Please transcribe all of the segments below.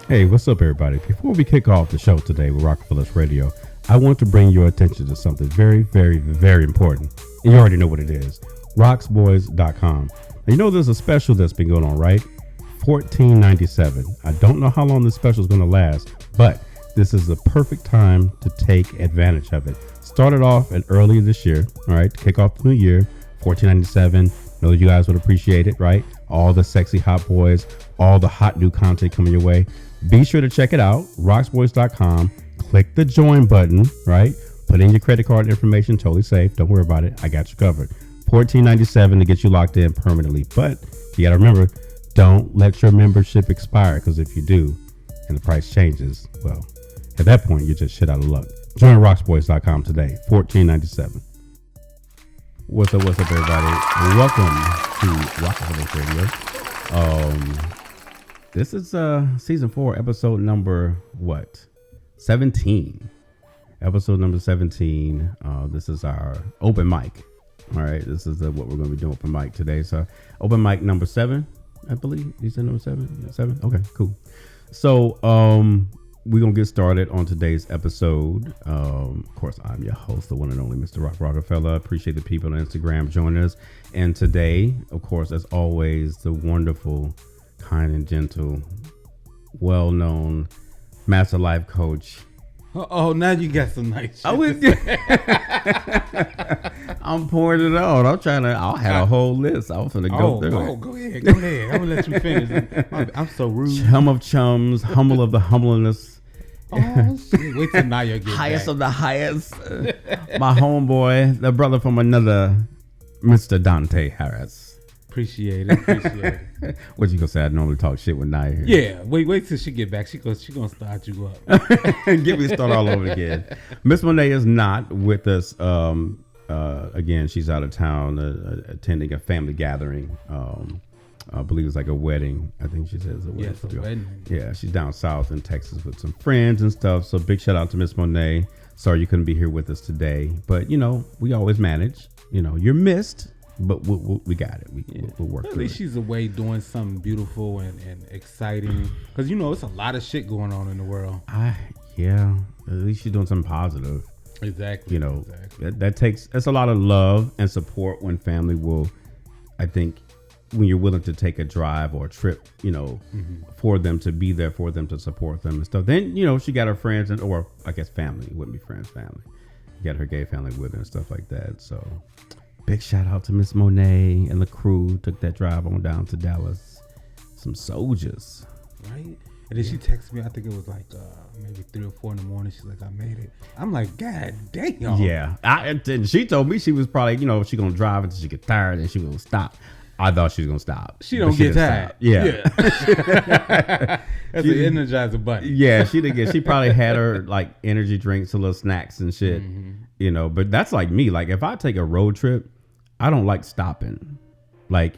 Hey, what's up, everybody? Before we kick off the show today with Rockefellers Radio, I want to bring your attention to something very, very, very important. And you already know what it is. Rocksboys.com. Now, you know there's a special that's been going on, right? $14.97. I don't know how long this special is going to last, but this is the perfect time to take advantage of it. Started off at earlier this year, all right, to kick off the new year, $14.97. Know you guys would appreciate it, right? All the sexy hot boys, all the hot new content coming your way. Be sure to check it out, rocksboys.com. Click the join button, right? Put in your credit card information, totally safe. Don't worry about it. I got you covered. $14.97 to get you locked in permanently. But you got to remember, don't let your membership expire, because if you do and the price changes, well, at that point, you're just shit out of luck. Join rocksboys.com today, $14.97. What's up, everybody? Welcome to Rockefellers Radio. This is season 4, episode number 17. Episode number 17. This is our open mic. All right, this is what we're going to be doing open mic today. So open mic number 7, I believe. You said number 7? 7? Okay, cool. So we're going to get started on today's episode. Of course, I'm your host, the one and only Mr. Rock Rockefeller. Appreciate the people on Instagram joining us. And today, of course, as always, the wonderful, kind and gentle, well-known master life coach. Oh, now you got some nice shit. I'm pouring it on. I had a whole list. I was going to go through it. Go ahead. I'm going to let you finish. I'm so rude. Chum of chums, humble of the humbleness. Oh, shit. Wait till Naya gets highest back. of the highest. My homeboy, the brother from another, Mr. Dante Harris. Appreciate it. What you gonna say? I normally talk shit with Naya here. Yeah, wait till she get back. She gonna start you up. Get me started all over again. Miss Monet is not with us. Again, she's out of town attending a family gathering. I believe it's like a wedding. I think she says a wedding. Yes, a wedding. Yeah, she's down south in Texas with some friends and stuff. So big shout out to Miss Monet. Sorry you couldn't be here with us today, but we always manage. You're missed. But we got it. We'll work through it. At least she's away doing something beautiful and exciting. Because, it's a lot of shit going on in the world. Yeah. At least she's doing something positive. Exactly. Exactly. That's a lot of love and support when family will, I think, when you're willing to take a drive or a trip, for them to be there for them, to support them and stuff. Then, she got her friends or I guess family. It wouldn't be friends, family. Got her gay family with her and stuff like that. So big shout out to Miss Monet and the crew. Took that drive on down to Dallas. Some soldiers. Right? And then she texted me, I think it was like maybe 3 or 4 in the morning. She's like, I made it. I'm like, God damn. Yeah. And she told me she was probably, she going to drive until she get tired and she going to stop. I thought she was going to stop. She don't get tired. Yeah. That's the Energizer button. Yeah, she probably had her like energy drinks, a little snacks and shit, but that's like me. Like if I take a road trip, I don't like stopping. Like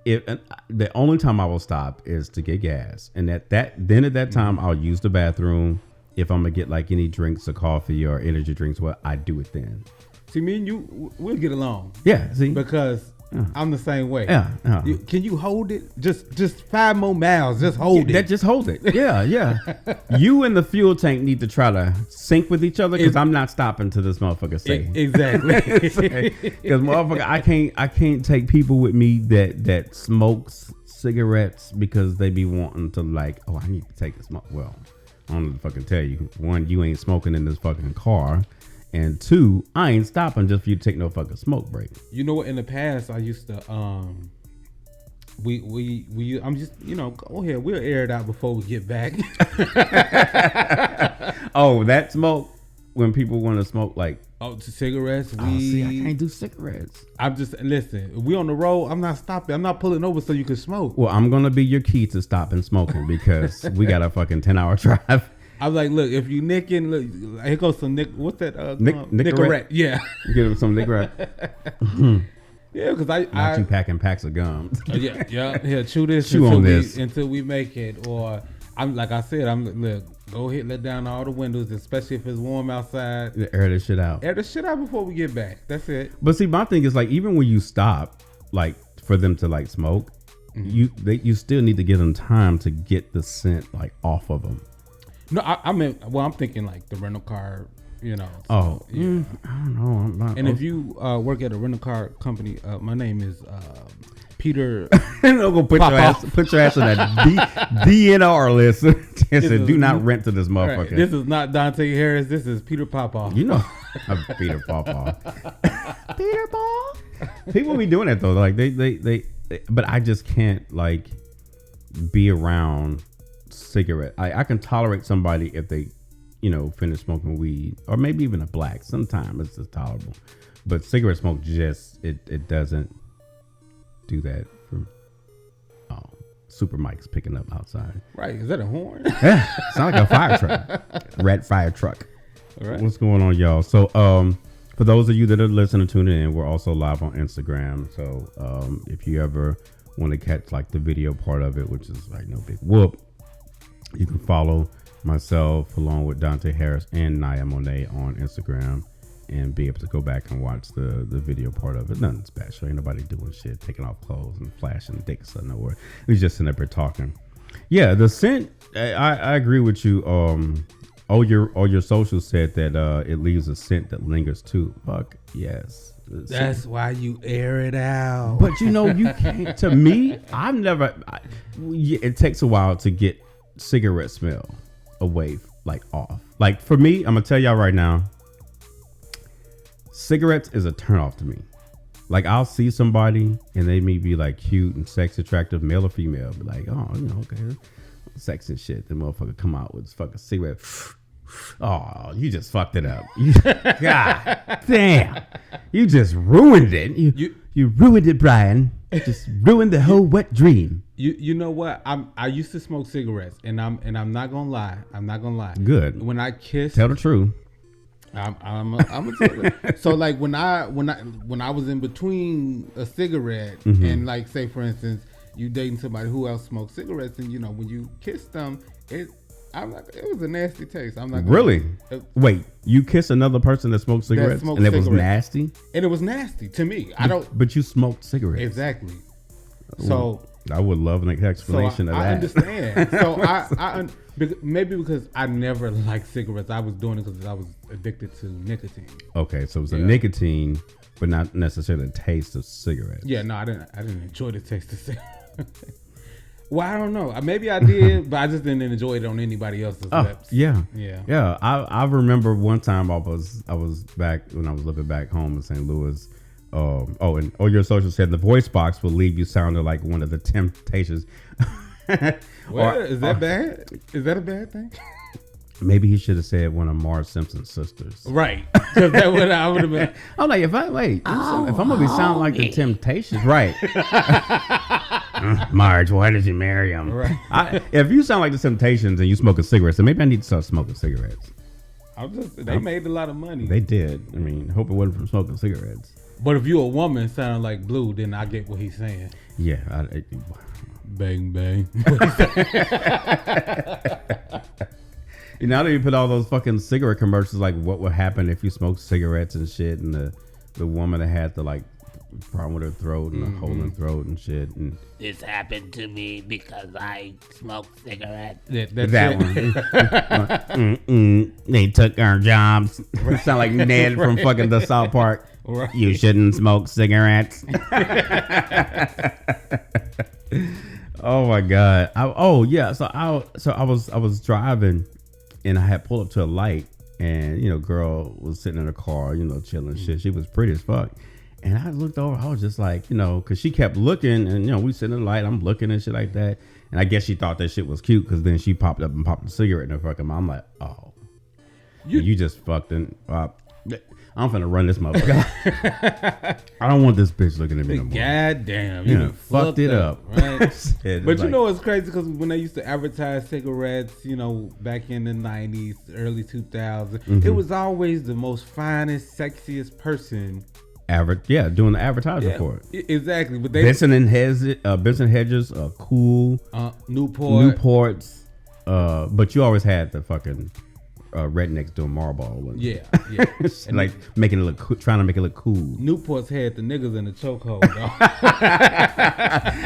the only time I will stop is to get gas. And at that time I'll use the bathroom. If I'm gonna get like any drinks or coffee or energy drinks, I do it then. See, me and you, we'll get along. Yeah, see? Because I'm the same way. Yeah. Can you hold it? Just 5 more miles. Just hold it. Just hold it. Yeah. You and the fuel tank need to try to sync with each other, because I'm not stopping till this motherfucker say. Exactly. Because motherfucker, I can't take people with me that smokes cigarettes because they be wanting to like, oh, I need to take a smoke. Well, I don't know what to fucking tell you. 1, you ain't smoking in this fucking car. And 2, I ain't stopping just for you to take no fucking smoke break. You know what? In the past, I used to, I'm just, go ahead. We'll air it out before we get back. Oh, that smoke, when people want to smoke like. Oh, to cigarettes, weed. See, I can't do cigarettes. Listen, we on the road. I'm not stopping. I'm not pulling over so you can smoke. Well, I'm going to be your key to stopping smoking, because we got a fucking 10-hour drive. I'm like, look, if you nicking, look, here goes some what's that? Nicorette. Yeah. Give him some Nicorette. Yeah, because I you packing packs of gum. Yeah. Chew this until we make it. Or I'm like I said, look, go ahead, let down all the windows, especially if it's warm outside. Air this shit out. Air the shit out before we get back. That's it. But see, my thing is like, even when you stop, like for them to like smoke, you still need to give them time to get the scent like off of them. No, I'm thinking like the rental car. You know. So, I don't know. I'm not. And if you work at a rental car company, my name is Peter. No, go put your ass on that DNR list. And said, do not rent to this motherfucker. Right. This is not Dante Harris. This is Peter Popoff. You know, Peter Popoff. Peter Paul. People be doing that though. Like they. But I just can't like be around cigarette. I can tolerate somebody if they, finish smoking weed or maybe even a black. Sometimes it's just tolerable. But cigarette smoke it doesn't do that. Super Mike's picking up outside. Right. Is that a horn? Yeah. Sound like a fire truck. Red fire truck. All right. What's going on, y'all? So, for those of you that are listening, tuning in, we're also live on Instagram. So, if you ever want to catch like the video part of it, which is like no big whoop, you can follow myself along with Dante Harris and Naya Monet on Instagram and be able to go back and watch the video part of it. Nothing special. Ain't nobody doing shit, taking off clothes and flashing dicks or nowhere. We just sitting up here talking. Yeah, the scent. I agree with you. All your socials said that it leaves a scent that lingers too. Fuck yes. That's why you air it out. But you can't. To me, I've never. It takes a while to get cigarette smell away, like off. Like for me, I'm gonna tell y'all right now. Cigarettes is a turnoff to me. Like I'll see somebody and they may be like cute and sex attractive, male or female, be like, oh, okay, sex and shit. The motherfucker come out with this fucking cigarette. Oh, you just fucked it up. God damn, you just ruined it. You ruined it, Brian. Just ruined the whole wet dream. You know what? I used to smoke cigarettes, and I'm not gonna lie. Good. When I kissed, tell the truth. I'm a so like when I was in between a cigarette and like say for instance you dating somebody who else smokes cigarettes and when you kiss them it was a nasty taste. I'm not really wait, you kiss another person that smokes cigarettes and it was nasty, and it was nasty to me. But you smoked cigarettes. Exactly. So I would love an explanation of that. I understand. So I maybe because I never liked cigarettes. I was doing it because I was addicted to nicotine. Okay, so it was a nicotine, but not necessarily the taste of cigarettes. Yeah, no, I didn't enjoy the taste of cigarettes. Well, I don't know. Maybe I did, but I just didn't enjoy it on anybody else's lips. Yeah. I remember one time I was back when I was living back home in St. Louis. And your social said the voice box will leave you sounding like one of the Temptations. Is that bad? Is that a bad thing? Maybe he should have said one of Marge Simpson's sisters. Right. Because that would I would have been. I'm like, if I'm gonna be sounding like the Temptations, right? Marge, why did you marry him? Right. If you sound like the Temptations and you smoke a cigarette, then maybe I need to start smoking cigarettes. They made a lot of money. They did. I mean, hope it wasn't from smoking cigarettes. But if you're a woman sounding like Blue, then I get what he's saying. Yeah. Bang, bang. Now that you put all those fucking cigarette commercials, like what would happen if you smoked cigarettes and shit, and the woman that had the like problem with her throat and the hole in her throat and shit. And this happened to me because I smoked cigarettes. That one. They took our jobs. Right. Sound like Ned from fucking the South Park. Right. You shouldn't smoke cigarettes. Oh my God. So I was driving and I had pulled up to a light and girl was sitting in a car, chilling shit. She was pretty as fuck. And I looked over, I was just like, because she kept looking and, we sitting in the light, I'm looking and shit like that. And I guess she thought that shit was cute because then she popped up and popped a cigarette in her fucking mouth. I'm like, oh, you just fucked in. I'm finna run this motherfucker. I don't want this bitch looking at me no more. God damn. You fucked it up. Right? But it's crazy because when they used to advertise cigarettes, back in the 90s, early 2000s, it was always the most finest, sexiest person. Doing the advertising for it. Exactly. But Benson Hedges, cool. Newports. But you always had the fucking rednecks doing Marlboro. And Yeah. and like making it look trying to make it look cool. Newport's had the niggas in the chokehold, dog.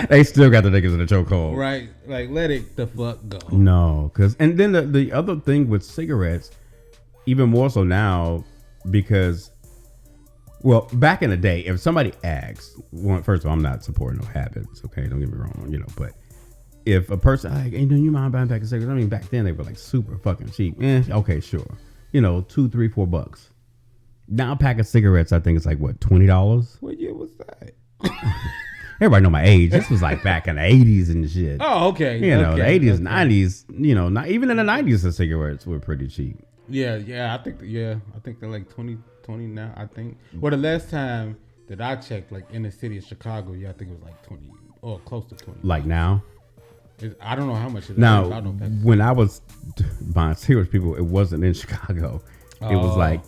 They still got the niggas in the chokehold. Right? Like, let it the fuck go. No, and then the other thing with cigarettes, even more so now, because, well, back in the day, if somebody asks, well, first of all, I'm not supporting no habits, okay? Don't get me wrong, but if a person, like, hey, do you mind buying a pack of cigarettes? I mean, back then they were like super fucking cheap. Okay, sure. $2, $3, $4. Now a pack of cigarettes, I think it's like, what, $20? What year was that? Everybody know my age. This was like back in the 80s and shit. Oh, okay. The 80s, 90s, not even in the 90s, the cigarettes were pretty cheap. Yeah. I think they're like 20 now. I think. Well, the last time that I checked, like in the city of Chicago, I think it was like 20 or close to 20. Like now. I don't know how much it is. Now, when I was buying cigarettes, people, it wasn't in Chicago. It was like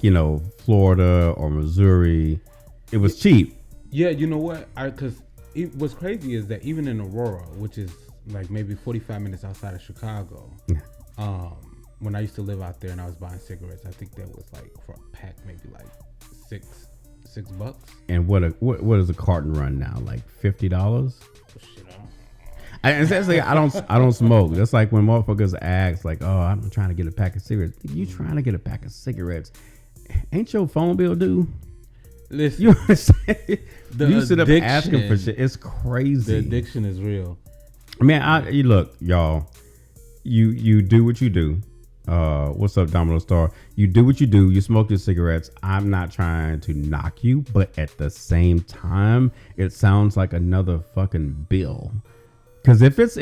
Florida or Missouri. It was cheap. Yeah, you know what? Because what's crazy is that even in Aurora, which is like maybe 45 minutes outside of Chicago, when I used to live out there and I was buying cigarettes, I think that was like for a pack maybe like $6. And what does a carton run now? Like $50? Oh, shit, Essentially, I don't smoke. That's like when motherfuckers ask, like, "Oh, I'm trying to get a pack of cigarettes." You trying to get a pack of cigarettes? Ain't your phone bill due? Listen, You sit up asking for shit. It's crazy. The addiction is real. Man, you look, y'all. You do what you do. What's up, Domino Star? You do what you do. You smoke your cigarettes. I'm not trying to knock you, but at the same time, it sounds like another fucking bill. Because it was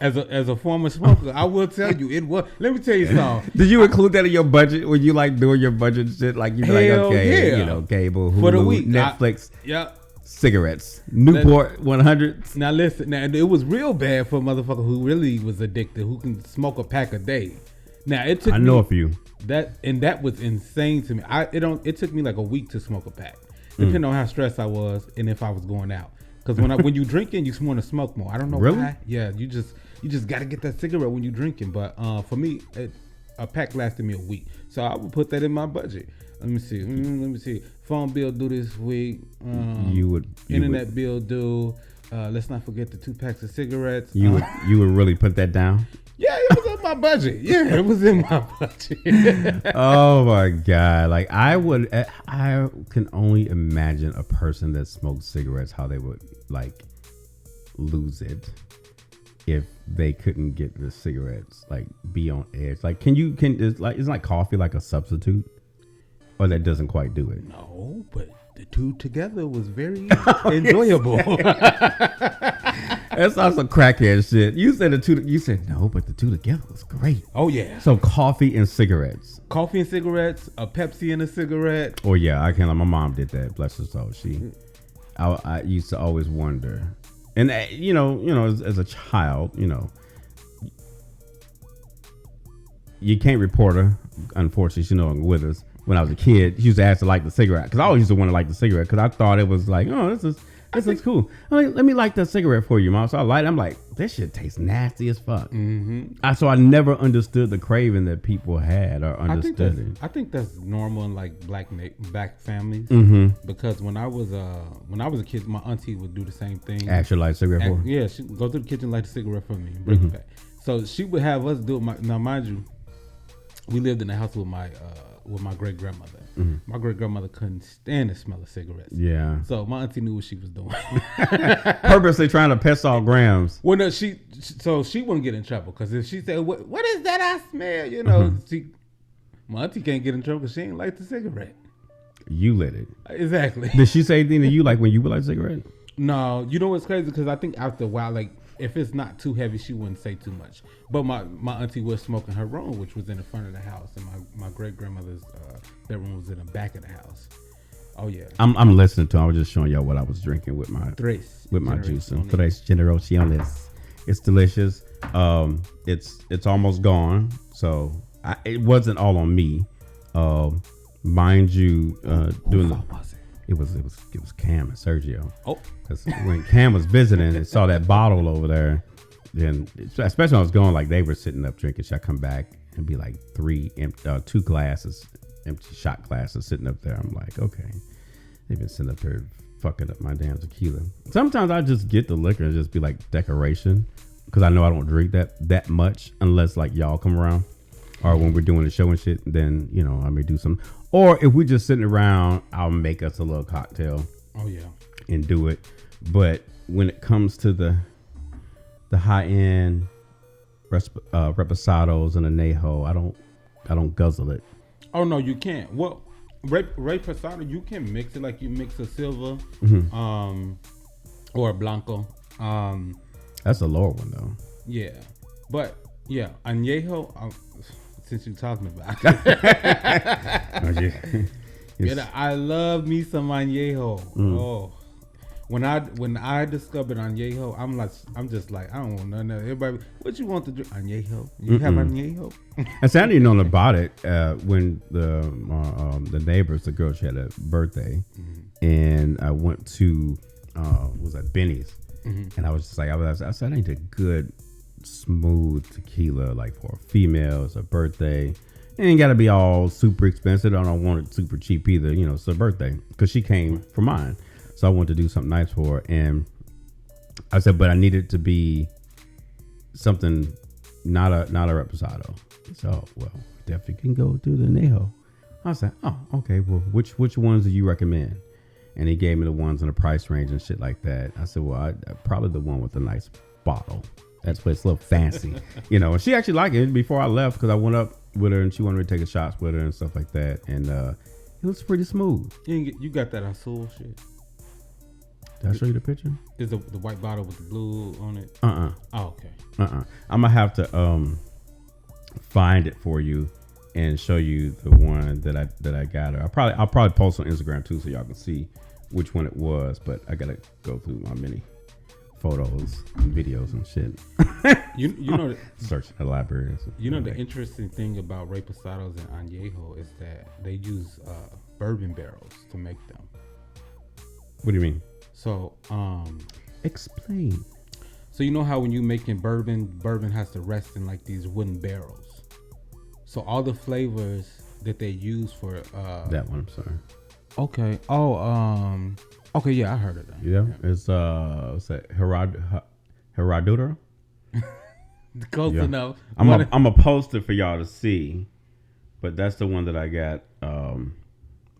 as a former smoker, I will tell you it was. Let me tell you something. Did you include that in your budget when you like doing your budget shit? Like you like, okay, yeah. Cable, Hulu, for the week, Netflix, yep. Cigarettes, Newport 100. Now listen, it was real bad for a motherfucker who really was addicted, who can smoke a pack a day. Now it took. I know a few. That was insane to me. It took me like a week to smoke a pack, depending on how stressed I was and if I was going out. Because when you drinking, you want to smoke more. I don't know why. Yeah, you just got to get that cigarette when you drinking. But for me, a pack lasted me a week, so I would put that in my budget. Let me see. Phone bill due this week. Internet bill due. Let's not forget the 2 packs of cigarettes. You would really put that down? Yeah, it was in my budget. Yeah, it was in my budget. Oh my God. Like I can only imagine a person that smokes cigarettes, how they would like lose it if they couldn't get the cigarettes, like be on edge. Like isn't like coffee like a substitute? Or that doesn't quite do it? No, but the two together was very enjoyable. That's also crackhead shit. You said the two. You said no, but the two together was great. Oh yeah. So coffee and cigarettes. Coffee and cigarettes. A Pepsi and a cigarette. Oh yeah, I can't. My mom did that. Bless her soul. I used to always wonder, and as a child, you can't report her. Unfortunately, she's no longer with us. When I was a kid, she used to ask to light the cigarette because I always used to want to light the cigarette because I thought it was like, oh, this is cool. I'm like, let me light the cigarette for you, Mom. So I light it. I'm like, this shit tastes nasty as fuck. Mm-hmm. So I never understood the craving that people had or understood it. I think that's normal in like black families because when I was a kid, my auntie would do the same thing. Actually, light a cigarette for her? Yeah, she'd go to the kitchen, light a cigarette for me, and bring it back. So she would have us do it. Now, mind you, we lived in the house with my great grandmother. My great grandmother couldn't stand the smell of cigarettes. Yeah. So my auntie knew what she was doing. Purposely trying to piss off Grams. Well, no, she wouldn't get in trouble because if she said, "What is that I smell?" My auntie can't get in trouble because she ain't light the cigarette. You lit it. Exactly. Did she say anything to you like when you would light a cigarette? No, you know what's crazy? Because I think after a while, like if it's not too heavy, she wouldn't say too much. But my auntie was smoking her room, which was in the front of the house, and my great grandmother's bedroom was in the back of the house. Oh yeah, I'm listening to. I was just showing y'all what I was drinking with my juice. Tres Generaciones. It's delicious. It's almost gone, so it wasn't all on me. Mind you, doing the. It was Cam and Sergio. Oh, because when Cam was visiting and saw that bottle over there, then especially when I was going, like they were sitting up drinking shit. I come back and be like 2 glasses, empty shot glasses sitting up there. I'm like, okay, they've been sitting up here fucking up my damn tequila. Sometimes I just get the liquor and just be like decoration, because I know I don't drink that much unless like y'all come around or when we're doing the show and shit. Then I may do some. Or if we're just sitting around, I'll make us a little cocktail. Oh yeah, and do it. But when it comes to the high end reposados and añejo, I don't guzzle it. Oh no, you can't. Well, reposado, you can mix it like you mix a silver, or a blanco. That's a lower one though. Yeah, but yeah, añejo. Since you're talking about it, yeah, I love me some añejo. Oh, when I discovered añejo, I'm just like, I don't want none of it. Everybody, what you want to drink? Añejo? You have añejo? I said I didn't know about it when the neighbors, the girl, she had a birthday, and I went to was that Benny's, and I was just like, I said I need a good smooth tequila, like for a female, it's a birthday. It ain't gotta be all super expensive. I don't want it super cheap either. It's her birthday because she came for mine, so I wanted to do something nice for her. And I said, but I needed to be something not a reposado. So, well, definitely can go through the añejo. I said, oh, okay. Well, which ones do you recommend? And he gave me the ones in the price range and shit like that. I said, well, I probably the one with a nice bottle. That's why it's a little fancy, And she actually liked it before I left because I went up with her and she wanted me to take a shots with her and stuff like that. And it was pretty smooth. You got that Azul shit. Did I show you the picture? Is the white bottle with the blue on it? Oh, okay. I'm gonna have to find it for you and show you the one that I got her. I'll probably post on Instagram too so y'all can see which one it was. But I gotta go through my many photos and videos and shit. you know search the library. The interesting thing about reposados and añejo is that they use bourbon barrels to make them. What do you mean? So explain. So you know how when you making bourbon has to rest in like these wooden barrels. So all the flavors that they use for that one, I'm sorry. Okay. Oh, okay, yeah, I heard of that. Yeah. It's what's that? Herradura? Close enough. I'm a poster for y'all to see, but that's the one that I got.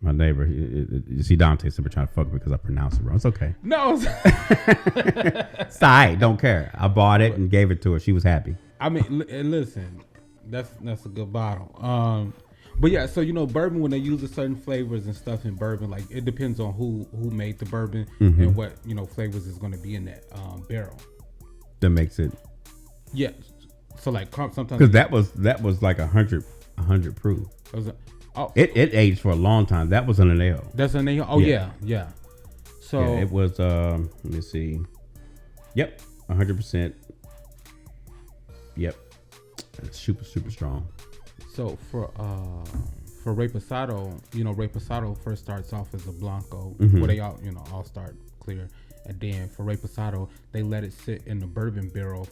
My neighbor, you see Dante simply trying to fuck me because I pronounce it wrong. It's okay. No. It's all right. Don't care. I bought it and gave it to her. She was happy. I mean, listen, that's a good bottle. But yeah, so bourbon, when they use certain flavors and stuff in bourbon, like it depends on who made the bourbon and what flavors is going to be in that barrel. That makes it. Yeah. So like sometimes because that was like 100 proof. It aged for a long time. That was an añejo. That's an añejo. Oh yeah. So yeah, it was. Let me see. Yep, 100%. Yep, it's super strong. So for reposado, reposado first starts off as a blanco, where they all start clear, and then for reposado they let it sit in the bourbon barrel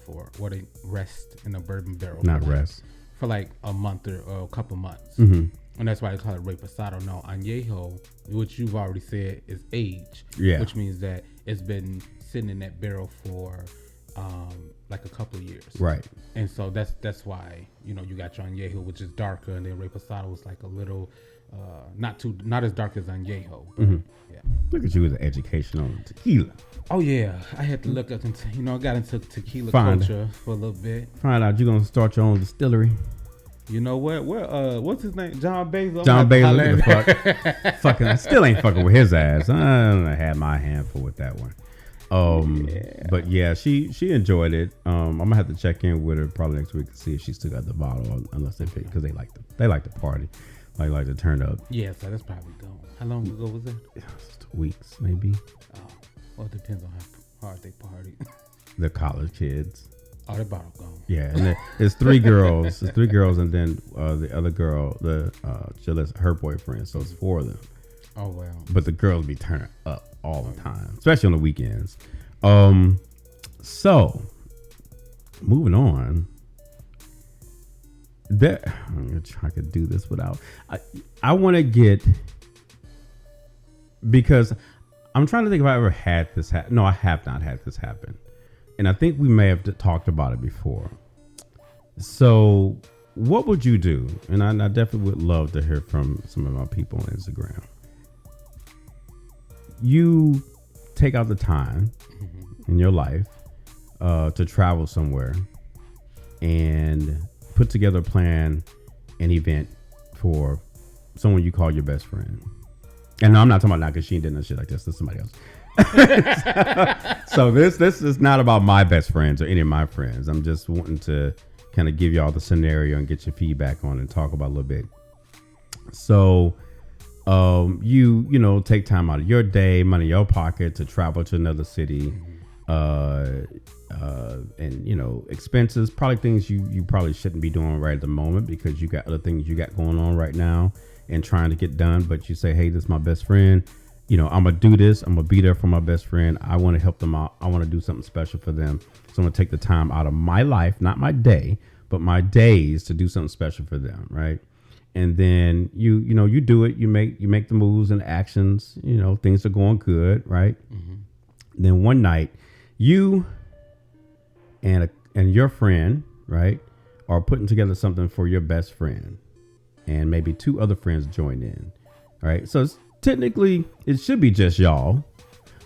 they rest in the bourbon barrel. For like a month or a couple months, and that's why they call it reposado. No, añejo, which you've already said is age, which means that it's been sitting in that barrel for like a couple of years, right? And so that's why you got your añejo, which is darker, and then reposado is like a little not as dark as añejo. Yeah. Look at you with the education on tequila. Oh yeah, I had to look up into I got into tequila culture for a little bit. Find out you're gonna start your own distillery. You know what? What's his name? John Basil. John Basil. Fucking, I still ain't fucking with his ass. I had my handful with that one. But yeah, she enjoyed it. I'm gonna have to check in with her probably next week to see if she still got the bottle, unless they pick, because they like to party, like to turn up. Yeah, so that's probably gone. How long ago was that? 2 weeks maybe. Oh, well, it depends on how hard they party. The college kids. Oh, that bottle gone. Yeah, and it's 3 girls. It's 3 girls, and then the other girl, her boyfriend. So it's 4 of them. Oh wow! But the girls be turning up all the time, especially on the weekends. So moving on. There, I'm gonna try to do this without. I want to get, because I'm trying to think if I ever had this happen. No, I have not had this happen, and I think we may have talked about it before. So, what would you do? And I definitely would love to hear from some of my people on Instagram. You take out the time in your life to travel somewhere and put together a plan, an event for someone you call your best friend. And no, I'm not talking about because she did no shit like this. This is somebody else. So this is not about my best friends or any of my friends. I'm just wanting to kind of give y'all the scenario and get your feedback on it and talk about it a little bit. So you know, take time out of your day, money in your pocket to travel to another city, and you know, expenses, probably things you probably shouldn't be doing right at the moment because you got other things you got going on right now and trying to get done. But you say, hey, this is my best friend. You know, I'm gonna do this. I'm gonna be there for my best friend. I want to help them out. I want to do something special for them. So I'm gonna take the time out of my life, not my day, but my days to do something special for them, right? And then you know, you do it. You make the moves and actions. You know, things are going good, right? Mm-hmm. Then one night, you and your friend, right, are putting together something for your best friend, and maybe two other friends join in. All right, so technically it should be just y'all,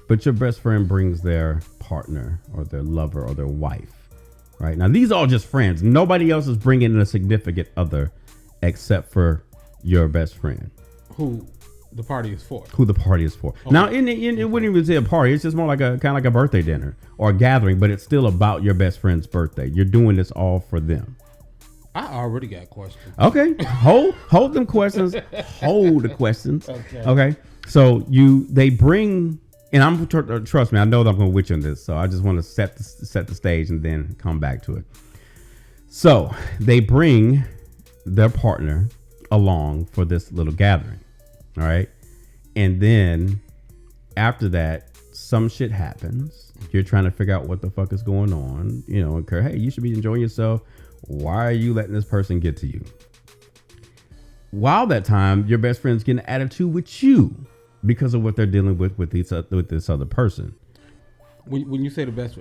but your best friend brings their partner or their lover or their wife. Right now, these are all just friends. Nobody else is bringing in a significant other except for your best friend, who the party is for. Okay. Now, it wouldn't even say a party. It's just more like a kind of like a birthday dinner or a gathering, but it's still about your best friend's birthday. You're doing this all for them. I already got questions. Okay, hold them questions. Hold the questions. Okay. So they bring, and I'm trust me, I know that I'm going to witch on this. So I just want to set the stage and then come back to it. So they bring their partner along for this little gathering. All right. And then after that, some shit happens. You're trying to figure out what the fuck is going on. You know, and hey, you should be enjoying yourself. Why are you letting this person get to you? While that time, your best friend's getting an attitude with you because of what they're dealing with this other person. When you say the best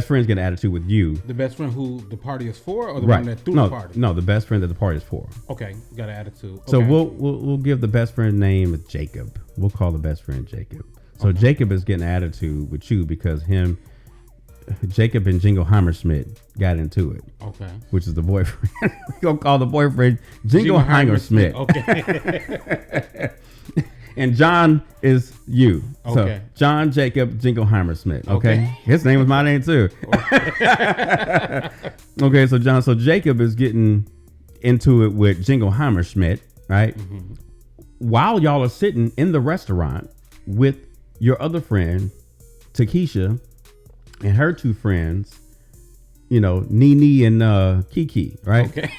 friend's getting an attitude with you. The best friend who the party is for, or the one that threw the party? No, the best friend that the party is for. Okay, got an attitude. Okay. So we'll give the best friend name Jacob. We'll call the best friend Jacob. So okay. Jacob is getting an attitude with you because Jacob and Jingleheimer Schmidt got into it. Okay. Which is the boyfriend. We're going to call the boyfriend Jingleheimer Schmidt. Okay. And John is you. Okay. So John Jacob Jingleheimer Schmidt. Okay. His name was my name too. Okay. So Jacob is getting into it with Jingleheimer Schmidt, right? Mm-hmm. While y'all are sitting in the restaurant with your other friend, Takesha, and her two friends, you know, Nene and Kiki, right? Okay.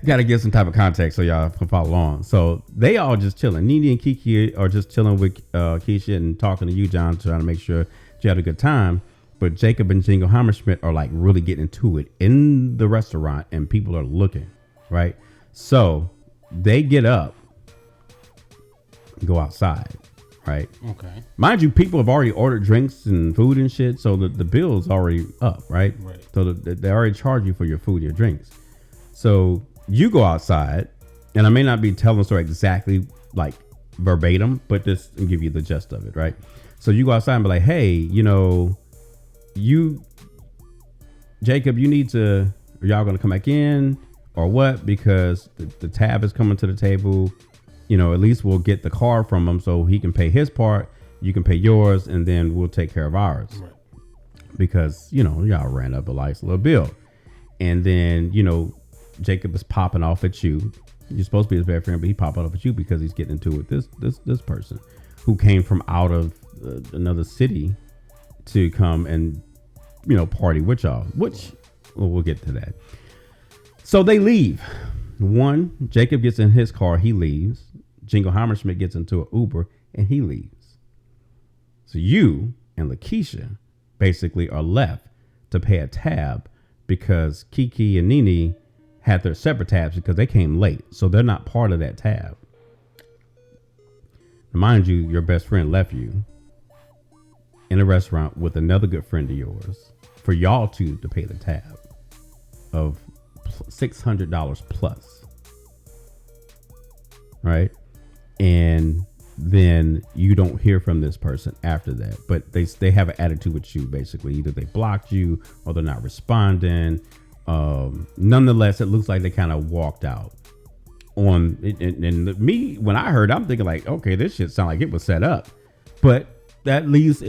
Got to give some type of context so y'all can follow along. So they all just chilling. Nene and Kiki are just chilling with Keisha and talking to you, John, trying to make sure you had a good time. But Jacob and Jingleheimer Schmidt are like really getting into it in the restaurant, and people are looking, right? So they get up, go outside. Right. Okay. Mind you, people have already ordered drinks and food and shit, so the bill's already up, right? Right. So they already charge you for your food and your drinks. So you go outside, and I may not be telling the story exactly like verbatim, but just to give you the gist of it, right? So you go outside and be like, hey, you know, Jacob, you need to, are y'all gonna come back in or what? Because the tab is coming to the table. You know, at least we'll get the car from him so he can pay his part, you can pay yours, and then we'll take care of ours. Right. Because, you know, y'all ran up a nice little bill. And then, you know, Jacob is popping off at you. You're supposed to be his best friend, but he popping off at you because he's getting into it with this person who came from out of another city to come and, you know, party with y'all, which we'll get to that. So they leave. Jacob gets in his car, he leaves. Jingleheimer Schmidt gets into an Uber and he leaves. So you and Lakeisha basically are left to pay a tab because Kiki and Nene had their separate tabs because they came late. So they're not part of that tab. Mind you, your best friend left you in a restaurant with another good friend of yours for y'all two to pay the tab of $600 plus. Right? And then you don't hear from this person after that. But they have an attitude with you, basically. Either they blocked you or they're not responding. Nonetheless, it looks like they kind of walked out. And me, when I heard, I'm thinking like, okay, this shit sound like it was set up. But that leaves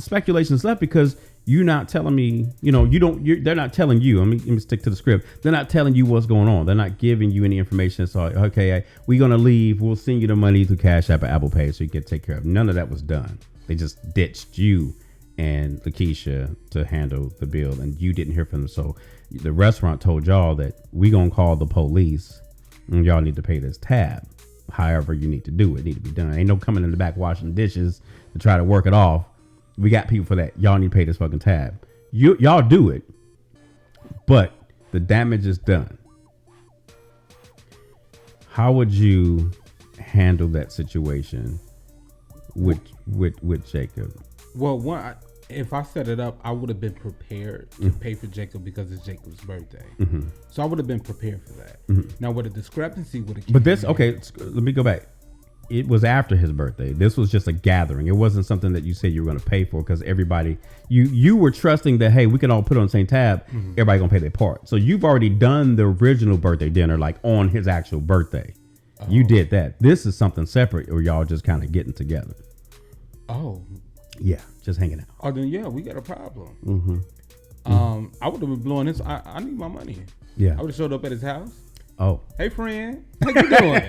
speculations left because you're not telling me, they're not telling you. Let me stick to the script. They're not telling you what's going on. They're not giving you any information. So, okay, we're going to leave. We'll send you the money through Cash App or Apple Pay so you can take care of it. None of that was done. They just ditched you and Lakeisha to handle the bill. And you didn't hear from them. So the restaurant told y'all that we going to call the police and y'all need to pay this tab. However you need to do it. Need to be done. Ain't no coming in the back washing dishes to try to work it off. We got people for that. Y'all need to pay this fucking tab. Y'all do it, but the damage is done. How would you handle that situation with Jacob? Well, if I set it up, I would have been prepared to pay for Jacob because it's Jacob's birthday. Mm-hmm. So I would have been prepared for that. Mm-hmm. Now, what a discrepancy would have. But this, okay, let me go back. It was after his birthday. This was just a gathering. It wasn't something that you said you were going to pay for because everybody, you were trusting that, hey, we can all put on the same tab. Mm-hmm. Everybody going to pay their part. So you've already done the original birthday dinner, like on his actual birthday. Oh. You did that. This is something separate or y'all just kind of getting together. Oh. Yeah, just hanging out. Oh, then yeah, we got a problem. Mm-hmm. I would have been blowing this. I need my money. Yeah. I would have showed up at his house. Oh. Hey, friend. How you doing?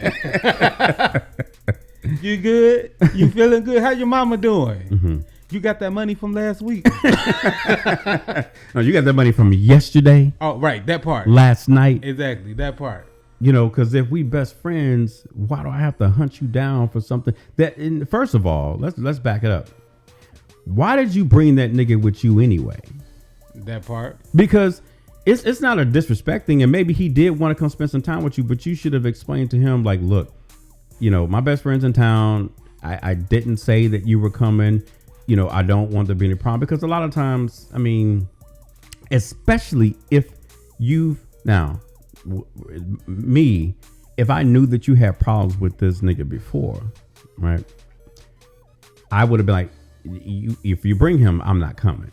You good? You feeling good? How your mama doing? Mm-hmm. You got that money from last week? No, you got that money from yesterday. Oh, right. That part. Last night. Exactly. That part. Because if we best friends, why do I have to hunt you down for something that, first of all, let's back it up. Why did you bring that nigga with you anyway? That part. Because it's not a disrespect thing, and maybe he did want to come spend some time with you, but you should have explained to him, like, look, my best friend's in town. I didn't say that you were coming. I don't want there to be any problem. Because a lot of times, I mean, especially if if I knew that you had problems with this nigga before, right, I would have been like, if you bring him, I'm not coming.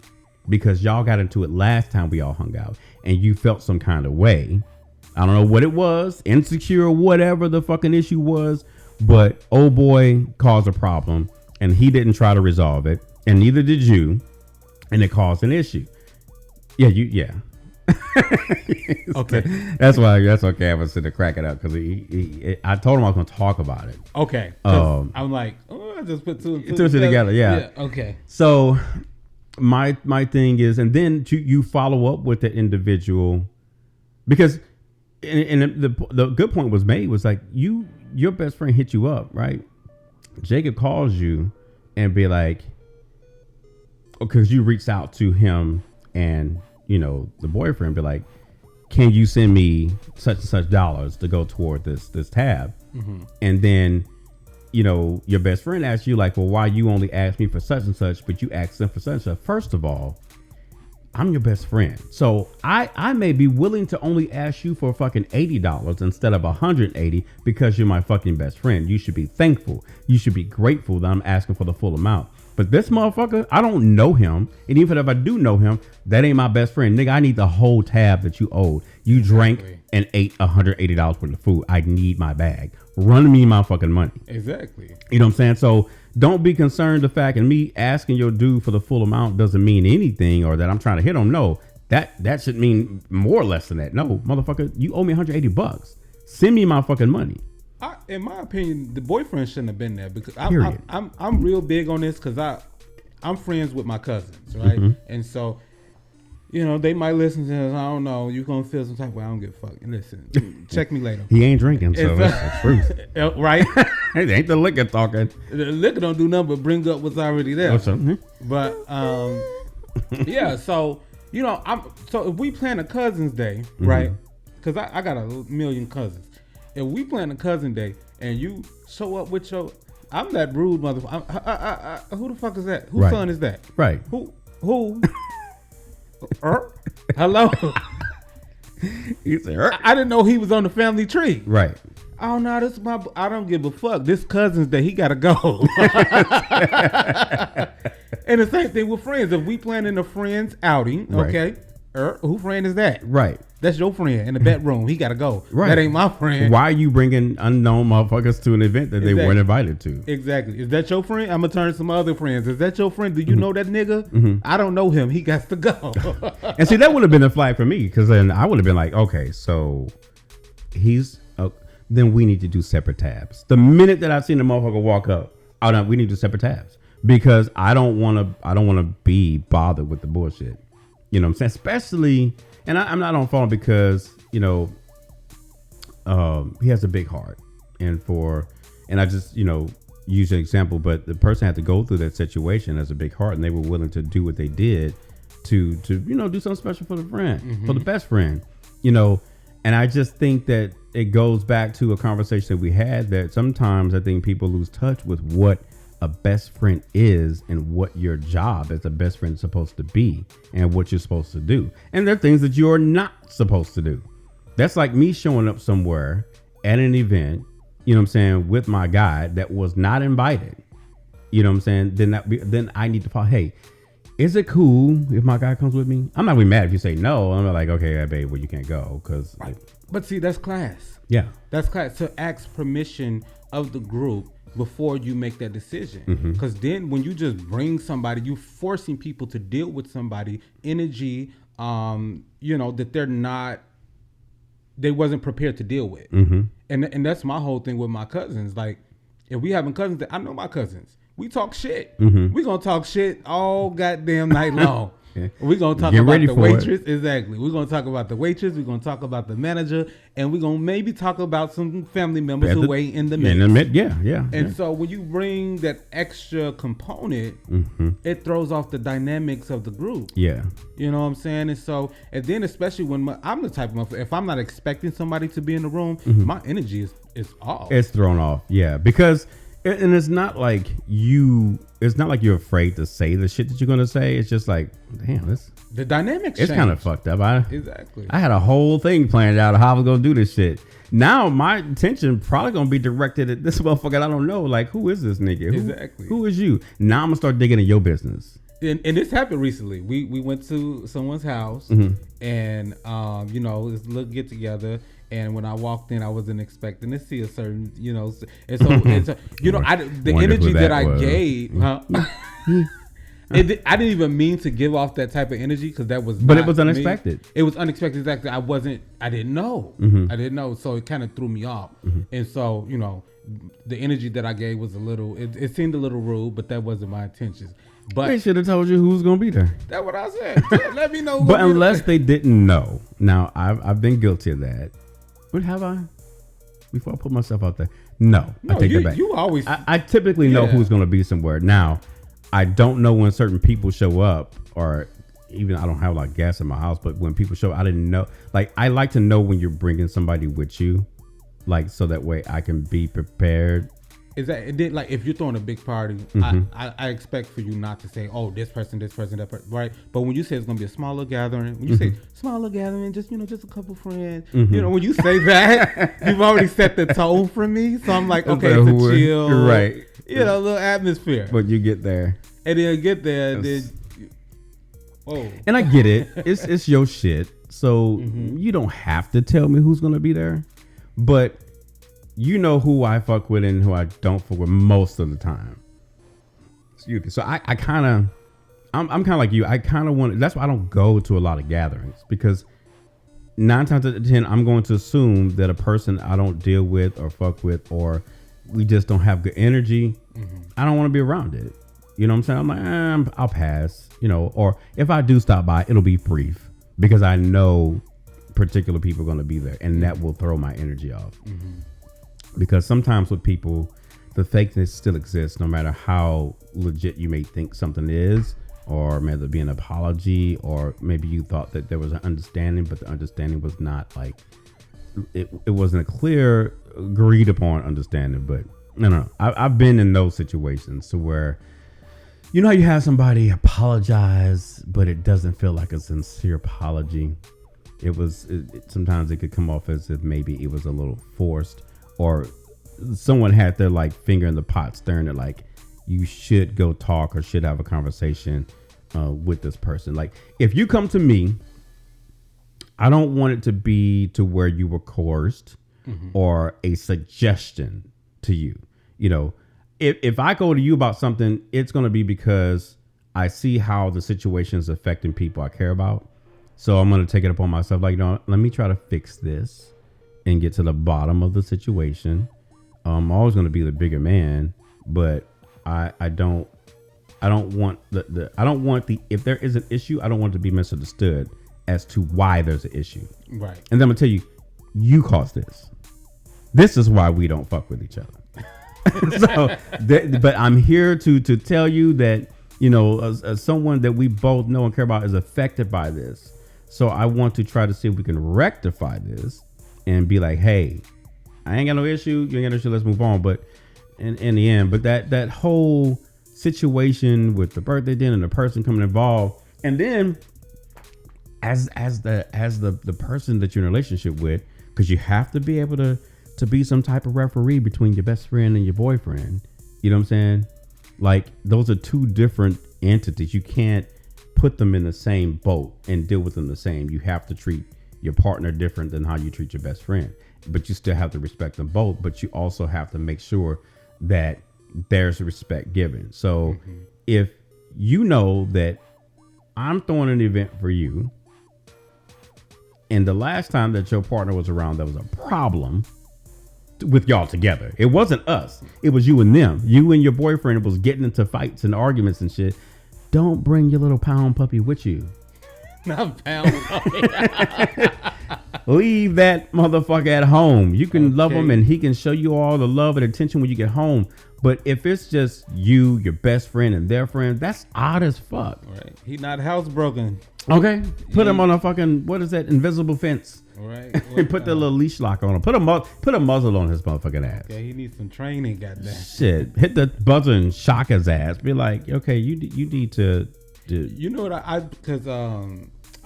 Because y'all got into it last time we all hung out and you felt some kind of way. I don't know what it was, insecure or whatever the fucking issue was, but old boy caused a problem and he didn't try to resolve it and neither did you. And it caused an issue. Yeah. Okay. That's okay. I was sitting there cracking up because I told him I was going to talk about it. Okay. I'm like, I just put two together. Yeah. Okay. So my thing is, and then you follow up with the individual because, and the good point was made was like your best friend hit you up, right? Jacob calls you and be like, because you reached out to him and the boyfriend be like, can you send me such and such dollars to go toward this tab? Mm-hmm. And then your best friend asks you like, well, why you only asked me for such and such, but you asked them for such and such. First of all, I'm your best friend. So I may be willing to only ask you for fucking $80 instead of $180 because you're my fucking best friend. You should be thankful. You should be grateful that I'm asking for the full amount. But this motherfucker, I don't know him. And even if I do know him, that ain't my best friend. Nigga, I need the whole tab that you owed. You drank and ate $180 worth of food. I need my bag. Run me my fucking money. Exactly. You know what I'm saying? So don't be concerned the fact and me asking your dude for the full amount doesn't mean anything or that I'm trying to hit him. No, that should mean more or less than that. No, motherfucker, you owe me $180. Send me my fucking money. In my opinion, the boyfriend shouldn't have been there because I'm real big on this because I'm friends with my cousins, right? Mm-hmm. And so, they might listen to us. I don't know. You're going to feel some type of way. I don't give a fuck. And listen, check me later. He ain't drinking, so it's the truth. Right? It ain't the liquor talking. The liquor don't do nothing but bring up what's already there. Oh, so, But, yeah, so, You know, so if we plan a cousin's day, right? Because I got a million cousins. If we plan a cousin day and you show up with your, I'm that rude motherfucker. Who the fuck is that? Whose son is that? Right. Who? Hello. He said, I didn't know he was on the family tree. right. Oh no, this is my. I don't give a fuck. This cousin's day, he gotta go. And the same thing with friends. If we planning a friend's outing, okay, who friend is that? Right. That's your friend in the bedroom. He gotta go. Right. That ain't my friend. Why are you bringing unknown motherfuckers to an event that they weren't invited to? Exactly. Is that your friend? I'm gonna turn to some other friends. Is that your friend? Do you know that nigga? I don't know him. He got to go. And see, that would have been a flag for me, because then I would have been like, okay, so he's. Then we need to do separate tabs. The minute that I seen the motherfucker walk up, we need to do separate tabs, because I don't want to be bothered with the bullshit. You know what I'm saying? Especially, and I'm not on phone because, you know, he has a big heart, and I just, you know, use an example, but the person had to go through that situation as a big heart, and they were willing to do what they did to you know, do something special for the friend, for the best friend, you know. And I just think that it goes back to a conversation that we had, that sometimes I think people lose touch with what a best friend is and what your job as a best friend is supposed to be and what you're supposed to do. And there are things that you're not supposed to do. That's like me showing up somewhere at an event, you know what I'm saying, with my guy that was not invited. You know what I'm saying? Then I need to follow, hey, is it cool if my guy comes with me? I'm not really mad if you say no. I'm like, okay, babe, well, you can't go, because. But see, that's class. Yeah, that's class, to ask permission of the group before you make that decision. Because then, when you just bring somebody, you forcing people to deal with somebody energy, you know, that they wasn't prepared to deal with. And that's my whole thing with my cousins. Like, if we having cousins, I know my cousins. We talk shit. We gonna talk shit all goddamn night long. We're gonna talk about the waitress. Exactly. We're gonna talk about the waitress. We're gonna talk about the manager, and we're gonna maybe talk about some family members who wait in the mix. Yeah. And so when you bring that extra component, it throws off the dynamics of the group. Yeah. You know what I'm saying? And so, and then especially when I'm the type of, if I'm not expecting somebody to be in the room, my energy is off. It's thrown off. Yeah, because. And it's not like you're afraid to say the shit that you're going to say. It's just like, damn, the dynamics it's kind of fucked up. Exactly. I had a whole thing planned out of how I was going to do this shit. Now my attention probably going to be directed at this motherfucker. I don't know. Like, who is this nigga? Exactly. Who is you? Now I'm going to start digging in your business. And this happened recently. We went to someone's house and, you know, this little get together. And when I walked in, I wasn't expecting to see a certain, you know, and so you know, the energy that I gave, I didn't even mean to give off that type of energy, because that was, but it was unexpected. It was unexpected. Exactly. I didn't know. I didn't know. So it kind of threw me off. And so, you know, the energy that I gave was a little, it seemed a little rude, but that wasn't my intentions. But they should have told you who's gonna be there. That's what I said. Let me know. But unless they didn't know, now I've been guilty of that. What have I? Before I put myself out there, no, I take that back. You always. I typically know who's gonna be somewhere. Now, I don't know when certain people show up, or even I don't have like gas in my house. But when people show up, I didn't know. Like, I like to know when you're bringing somebody with you, like, so that way I can be prepared. Is that it? Did, like, if you're throwing a big party, I expect for you not to say, oh, this person, that person, right? But when you say it's gonna be a smaller gathering, when you say smaller gathering, just, you know, just a couple friends, you know, when you say that, you've already set the tone for me. So I'm like, okay, it's a chill, right? You know, a little atmosphere. But you get there, and then get there, and then whoa. And I get it. It's your shit, so you don't have to tell me who's gonna be there, but. You know who I fuck with and who I don't fuck with most of the time. So I'm kind of like you. I kind of want. That's why I don't go to a lot of gatherings, because 9 times out of 10 I'm going to assume that a person I don't deal with or fuck with, or we just don't have good energy. I don't want to be around it. You know what I'm saying? I'm like, I'll pass. You know, or if I do stop by, it'll be brief, because I know particular people are going to be there, and that will throw my energy off. Because sometimes with people, the fakeness still exists, no matter how legit you may think something is. or maybe there be an apology, or maybe you thought that there was an understanding, but the understanding was not like it wasn't a clear, agreed upon understanding. But no. I've been in those situations to where, you know, how you have somebody apologize, but it doesn't feel like a sincere apology. Sometimes it could come off as if maybe it was a little forced, or someone had their like finger in the pot stirring it, like you should go talk or should have a conversation with this person. Like if you come to me, I don't want it to be to where you were coerced or a suggestion to you. You know, if I go to you about something, it's going to be because I see how the situation is affecting people I care about. So I'm going to take it upon myself. Like, no, let me try to fix this and get to the bottom of the situation. I'm always going to be the bigger man, but I don't want if there is an issue, I don't want it to be misunderstood as to why there's an issue. Right. And then I'm going to tell you caused this. This is why we don't fuck with each other. But I'm here to tell you that, you know, as someone that we both know and care about is affected by this. So I want to try to see if we can rectify this and be like, hey, I ain't got no issue. You ain't got no issue. Let's move on. But in the end, but that whole situation with the birthday dinner and the person coming involved, and then as the person that you're in a relationship with, because you have to be able to be some type of referee between your best friend and your boyfriend. You know what I'm saying? Like those are two different entities. You can't put them in the same boat and deal with them the same. You have to treat your partner different than how you treat your best friend, but you still have to respect them both. But you also have to make sure that there's respect given. So if you know that I'm throwing an event for you, and the last time that your partner was around, there was a problem with y'all together. It wasn't us. It was you and them. You and your boyfriend was getting into fights and arguments and shit. Don't bring your little pound puppy with you. Not pound puppy. Leave that motherfucker at home. You can love him and he can show you all the love and attention when you get home. But if it's just you, your best friend, and their friend, that's odd as fuck. Right. He not housebroken. Okay. Put him on a fucking, what is that, invisible fence. Right. And put the little leash lock on him. Put a muzzle on his motherfucking ass. Yeah, he needs some training, goddamn. Shit. Hit the buzzer and shock his ass. Be like, okay, you need to do. You know what because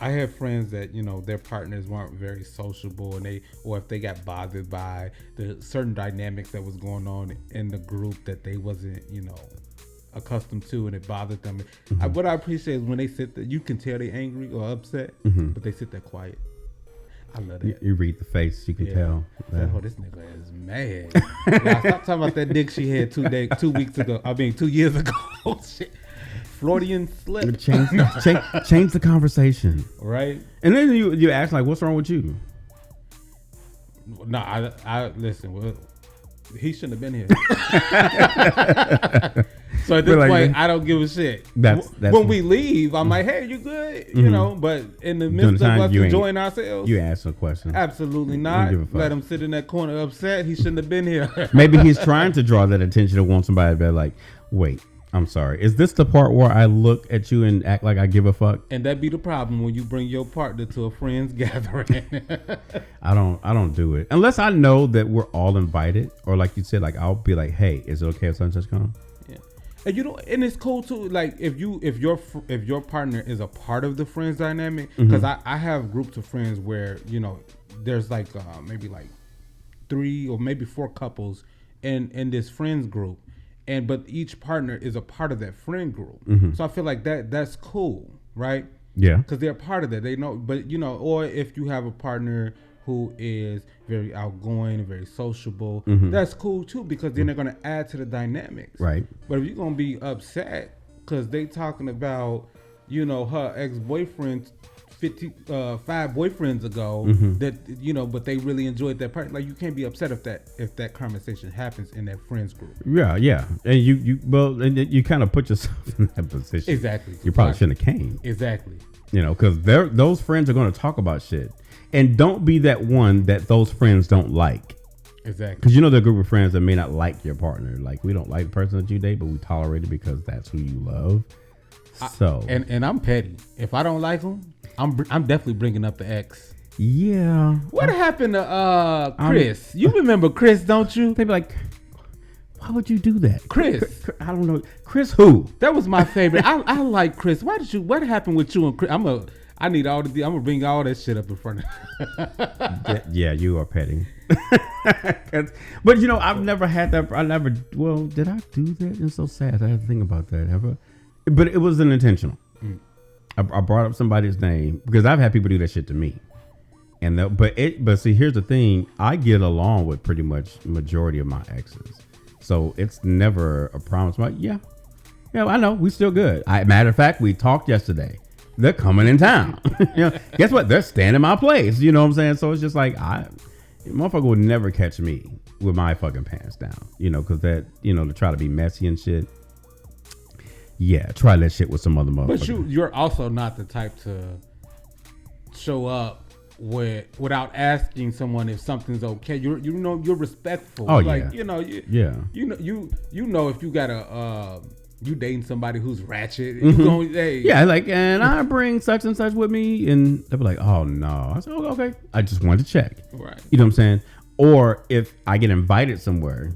I have friends that, you know, their partners weren't very sociable, and or if they got bothered by the certain dynamics that was going on in the group that they wasn't, you know, accustomed to, and it bothered them. What I appreciate is when they sit there, you can tell they angry or upset, but they sit there quiet. I love that. You read the face, you can tell. Oh, this nigga is mad. Now, stop talking about that dick she had 2 weeks ago. I mean, 2 years ago. Shit. Freudian slip. Change the conversation. Right. And then you ask like, what's wrong with you? No, I listen. Well, he shouldn't have been here. So at this point, I don't give a shit. That's when we leave, I'm like, hey, you good? You know, but in the midst of us enjoying ourselves, you ask a question. Absolutely not. Let him sit in that corner upset. He shouldn't have been here. Maybe he's trying to draw that attention to want somebody to be like, wait, I'm sorry. Is this the part where I look at you and act like I give a fuck? And that be the problem when you bring your partner to a friend's gathering. I don't do it unless I know that we're all invited, or like you said, like I'll be like, hey, is it okay if such come? Yeah, and you know, and it's cool too. Like if your partner is a part of the friends dynamic, because I have groups of friends where, you know, there's like maybe like 3 or maybe 4 couples in this friends group. But each partner is a part of that friend group. So I feel like that's cool, right? Yeah. Because they're a part of that. They know, but you know, or if you have a partner who is very outgoing and very sociable, that's cool too, because then they're going to add to the dynamics. Right. But if you're going to be upset because they talking about, you know, her ex-boyfriend 5 boyfriends ago that, you know, but they really enjoyed that part. Like, you can't be upset if that conversation happens in that friends group. Yeah. And you kind of put yourself in that position. Exactly. You probably shouldn't have came. Exactly. You know, because those friends are going to talk about shit. And don't be that one that those friends don't like. Exactly. Because you know, there are a group of friends that may not like your partner. Like, we don't like the person that you date, but we tolerate it because that's who you love. So and I'm petty. If I don't like them, I'm definitely bringing up the ex. yeah, What happened to Chris? You remember Chris, don't you? they'd be like, "Why would you do that, Chris. I don't know, Chris who? That was my favorite. I like Chris. What happened with you and Chris? I'm gonna bring all that shit up in front of Yeah, you are petty. But you know, I've never had that. Well, did I do that? It's so sad. I had to think about that ever. But it wasn't intentional. I brought up somebody's name because I've had people do that shit to me. But see, here's the thing. I get along with pretty much majority of my exes. So it's never a problem. So yeah, I know. We still good. Matter of fact, we talked yesterday. They're coming in town. You know, guess what? They're staying in my place. You know what I'm saying? So it's just like, motherfucker would never catch me with my fucking pants down. You know, because that, you know, to try to be messy and shit. Yeah, try that shit with some other motherfucker. But you're also not the type to show up without asking someone if something's okay. You're respectful. Oh, like, yeah. you know, you know if you got a you dating somebody who's ratchet, you gonna, hey. Yeah, like, and I bring such and such with me, and they'll be like, "Oh no," I said, "Oh, okay." I just wanted to check. Right. You know what I'm saying? Or if I get invited somewhere,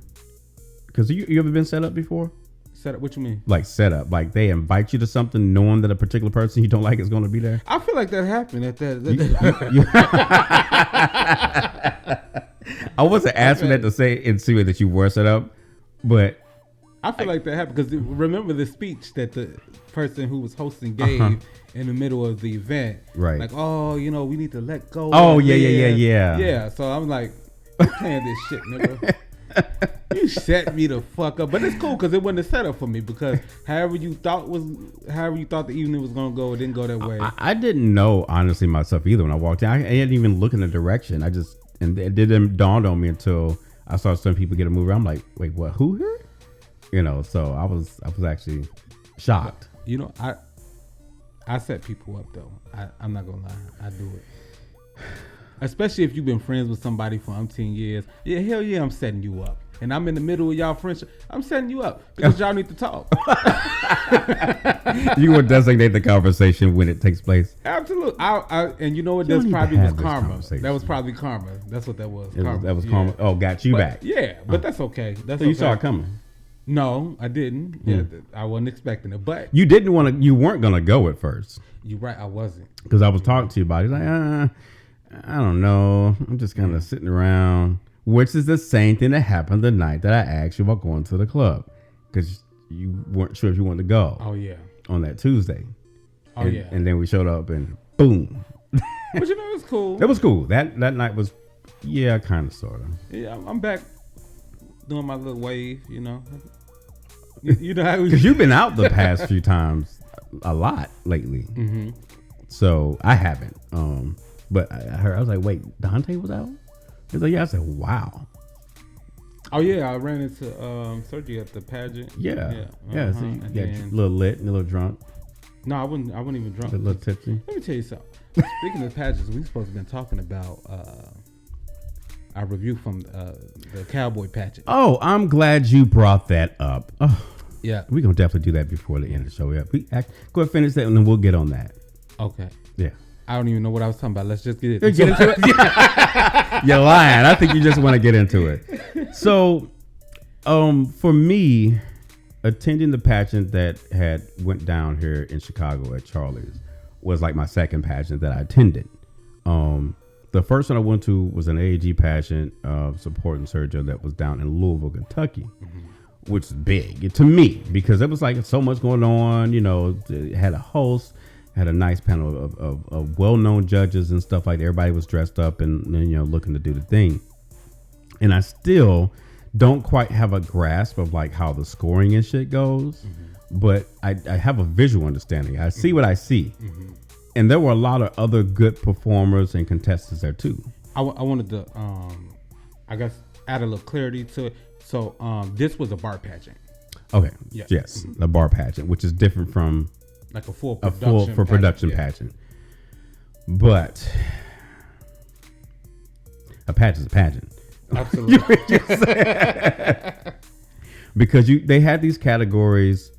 because you ever been set up before? Set up? What you mean? Like set up, like they invite you to something knowing that a particular person you don't like is going to be there. I feel like that happened at that. I wasn't asking that to say insinuate that you were set up, but I feel like that happened because remember the speech that the person who was hosting gave in the middle of the event, right? Like, oh, you know, we need to let go. Oh yeah. Yeah. So I'm like, I'm playing this shit, nigga. You set me the fuck up, but it's cool because it wasn't a setup for me. Because however you thought the evening was gonna go, it didn't go that way. I didn't know honestly myself either when I walked in. I didn't even look in the direction. And it didn't dawn on me until I saw some people get a move around. I'm like, wait, what? Who here? You know, so I was actually shocked. You know, I set people up though. I'm not gonna lie, I do it. Especially if you've been friends with somebody for 10 years. Yeah, hell yeah, I'm setting you up. And I'm in the middle of y'all friendship. I'm setting you up because y'all need to talk. You will designate the conversation when it takes place. Absolutely. And you know what? That's probably was karma. That was probably karma. That's what that was. That was karma. Oh, got you back. Yeah, but that's okay. So you saw it coming. No, I didn't. Yeah, I wasn't expecting it. But you you weren't gonna go at first. You're right. I wasn't because I was talking to you about it. He's like, I don't know. I'm just kind of sitting around, which is the same thing that happened the night that I asked you about going to the club because you weren't sure if you wanted to go. Oh yeah. On that Tuesday. Oh yeah. And then we showed up and boom. But you know, it was cool. It was cool. That night was, yeah, kind of, sort of. Yeah, I'm back doing my little wave. You know. You know how because you've been out the past few times a lot lately. Mm-hmm. So I haven't. But I was like, wait, Dante was out? He was like, yeah. I said, wow. Oh yeah, I ran into Sergio at the pageant. Yeah. So you got a little lit and a little drunk. No, I wasn't even drunk. A little tipsy. Let me tell you something. Speaking of pageants, we supposed to have been talking about our review from the cowboy pageant. Oh, I'm glad you brought that up. Oh, yeah, we're gonna definitely do that before the end of the show. Yeah, go ahead and finish that, and then we'll get on that. Okay. Yeah. I don't even know what I was talking about. Let's just get into it. You're lying. I think you just want to get into it. So, for me, attending the pageant that went down here in Chicago at Charlie's was like my second pageant that I attended. The first one I went to was an AAG pageant supporting Sergio that was down in Louisville, Kentucky, which is big to me because it was like so much going on. You know, it had a host. Had a nice panel of well-known judges and stuff like that. Everybody was dressed up and you know looking to do the thing. And I still don't quite have a grasp of like how the scoring and shit goes, but I have a visual understanding. I see what I see, and there were a lot of other good performers and contestants there too. I wanted to I guess add a little clarity to it. So this was a bar pageant. Okay. Yes, a bar pageant, which is different from. Like a full production pageant. But a pageant's a pageant. Absolutely. Because they had these categories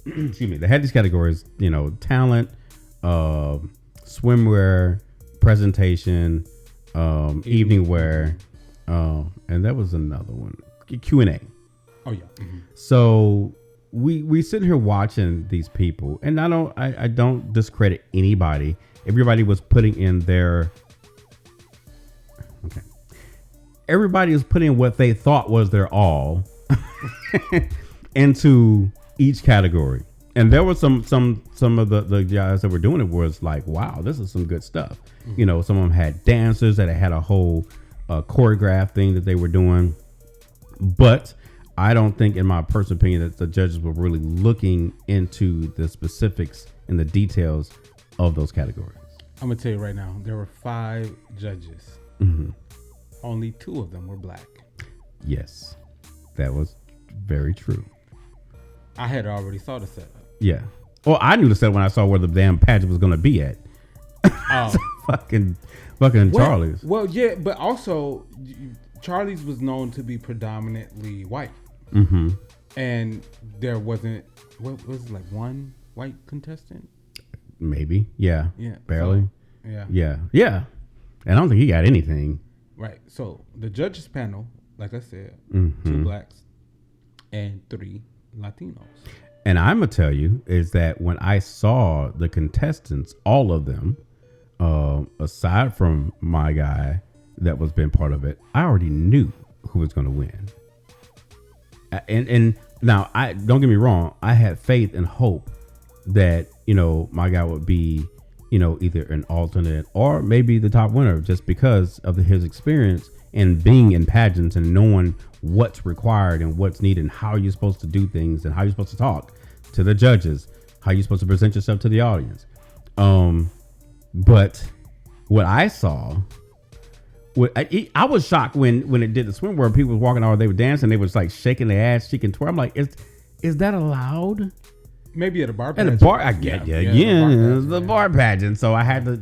excuse me, they had these categories, you know, talent, swimwear, presentation, evening wear, and that was another one, Q&A. Oh yeah. Mm-hmm. So we sitting here watching these people, and I don't discredit anybody. Everybody was putting in their everybody was putting in what they thought was their all into each category. And there were some of the guys that were doing it was like, wow, this is some good stuff. Mm-hmm. You know, some of them had dancers that had a whole choreographed thing that they were doing. But I don't think, in my personal opinion, that the judges were really looking into the specifics and the details of those categories. I'm going to tell you right now, there were 5 judges. Mm-hmm. Only 2 of them were black. Yes, that was very true. I had already saw the setup. Yeah. Well, I knew the setup when I saw where the damn pageant was going to be at. Oh. fucking Charlie's. Well, yeah, but also Charlie's was known to be predominantly white. Mm-hmm. And there wasn't, what was it, like one white contestant? Maybe. Yeah. Yeah. Barely. So, yeah. Yeah. Yeah. And I don't think he got anything. Right. So the judges panel, like I said, Mm-hmm. 2 blacks and 3 Latinos. And I'm going to tell you is that when I saw the contestants, all of them, aside from my guy that was been part of it, I already knew who was going to win. And now, I don't get me wrong, I had faith and hope that, you know, my guy would be, you know, either an alternate or maybe the top winner just because of his experience and being in pageants and knowing what's required and what's needed and how you're supposed to do things and how you're supposed to talk to the judges, how you're supposed to present yourself to the audience. But what I saw, I was shocked when it did the swim where people was walking out, they were dancing, they was like shaking their ass, cheeking twerk. I'm like, is that allowed? Maybe at a bar At pageant. a bar, I get the bar bar pageant. So I had to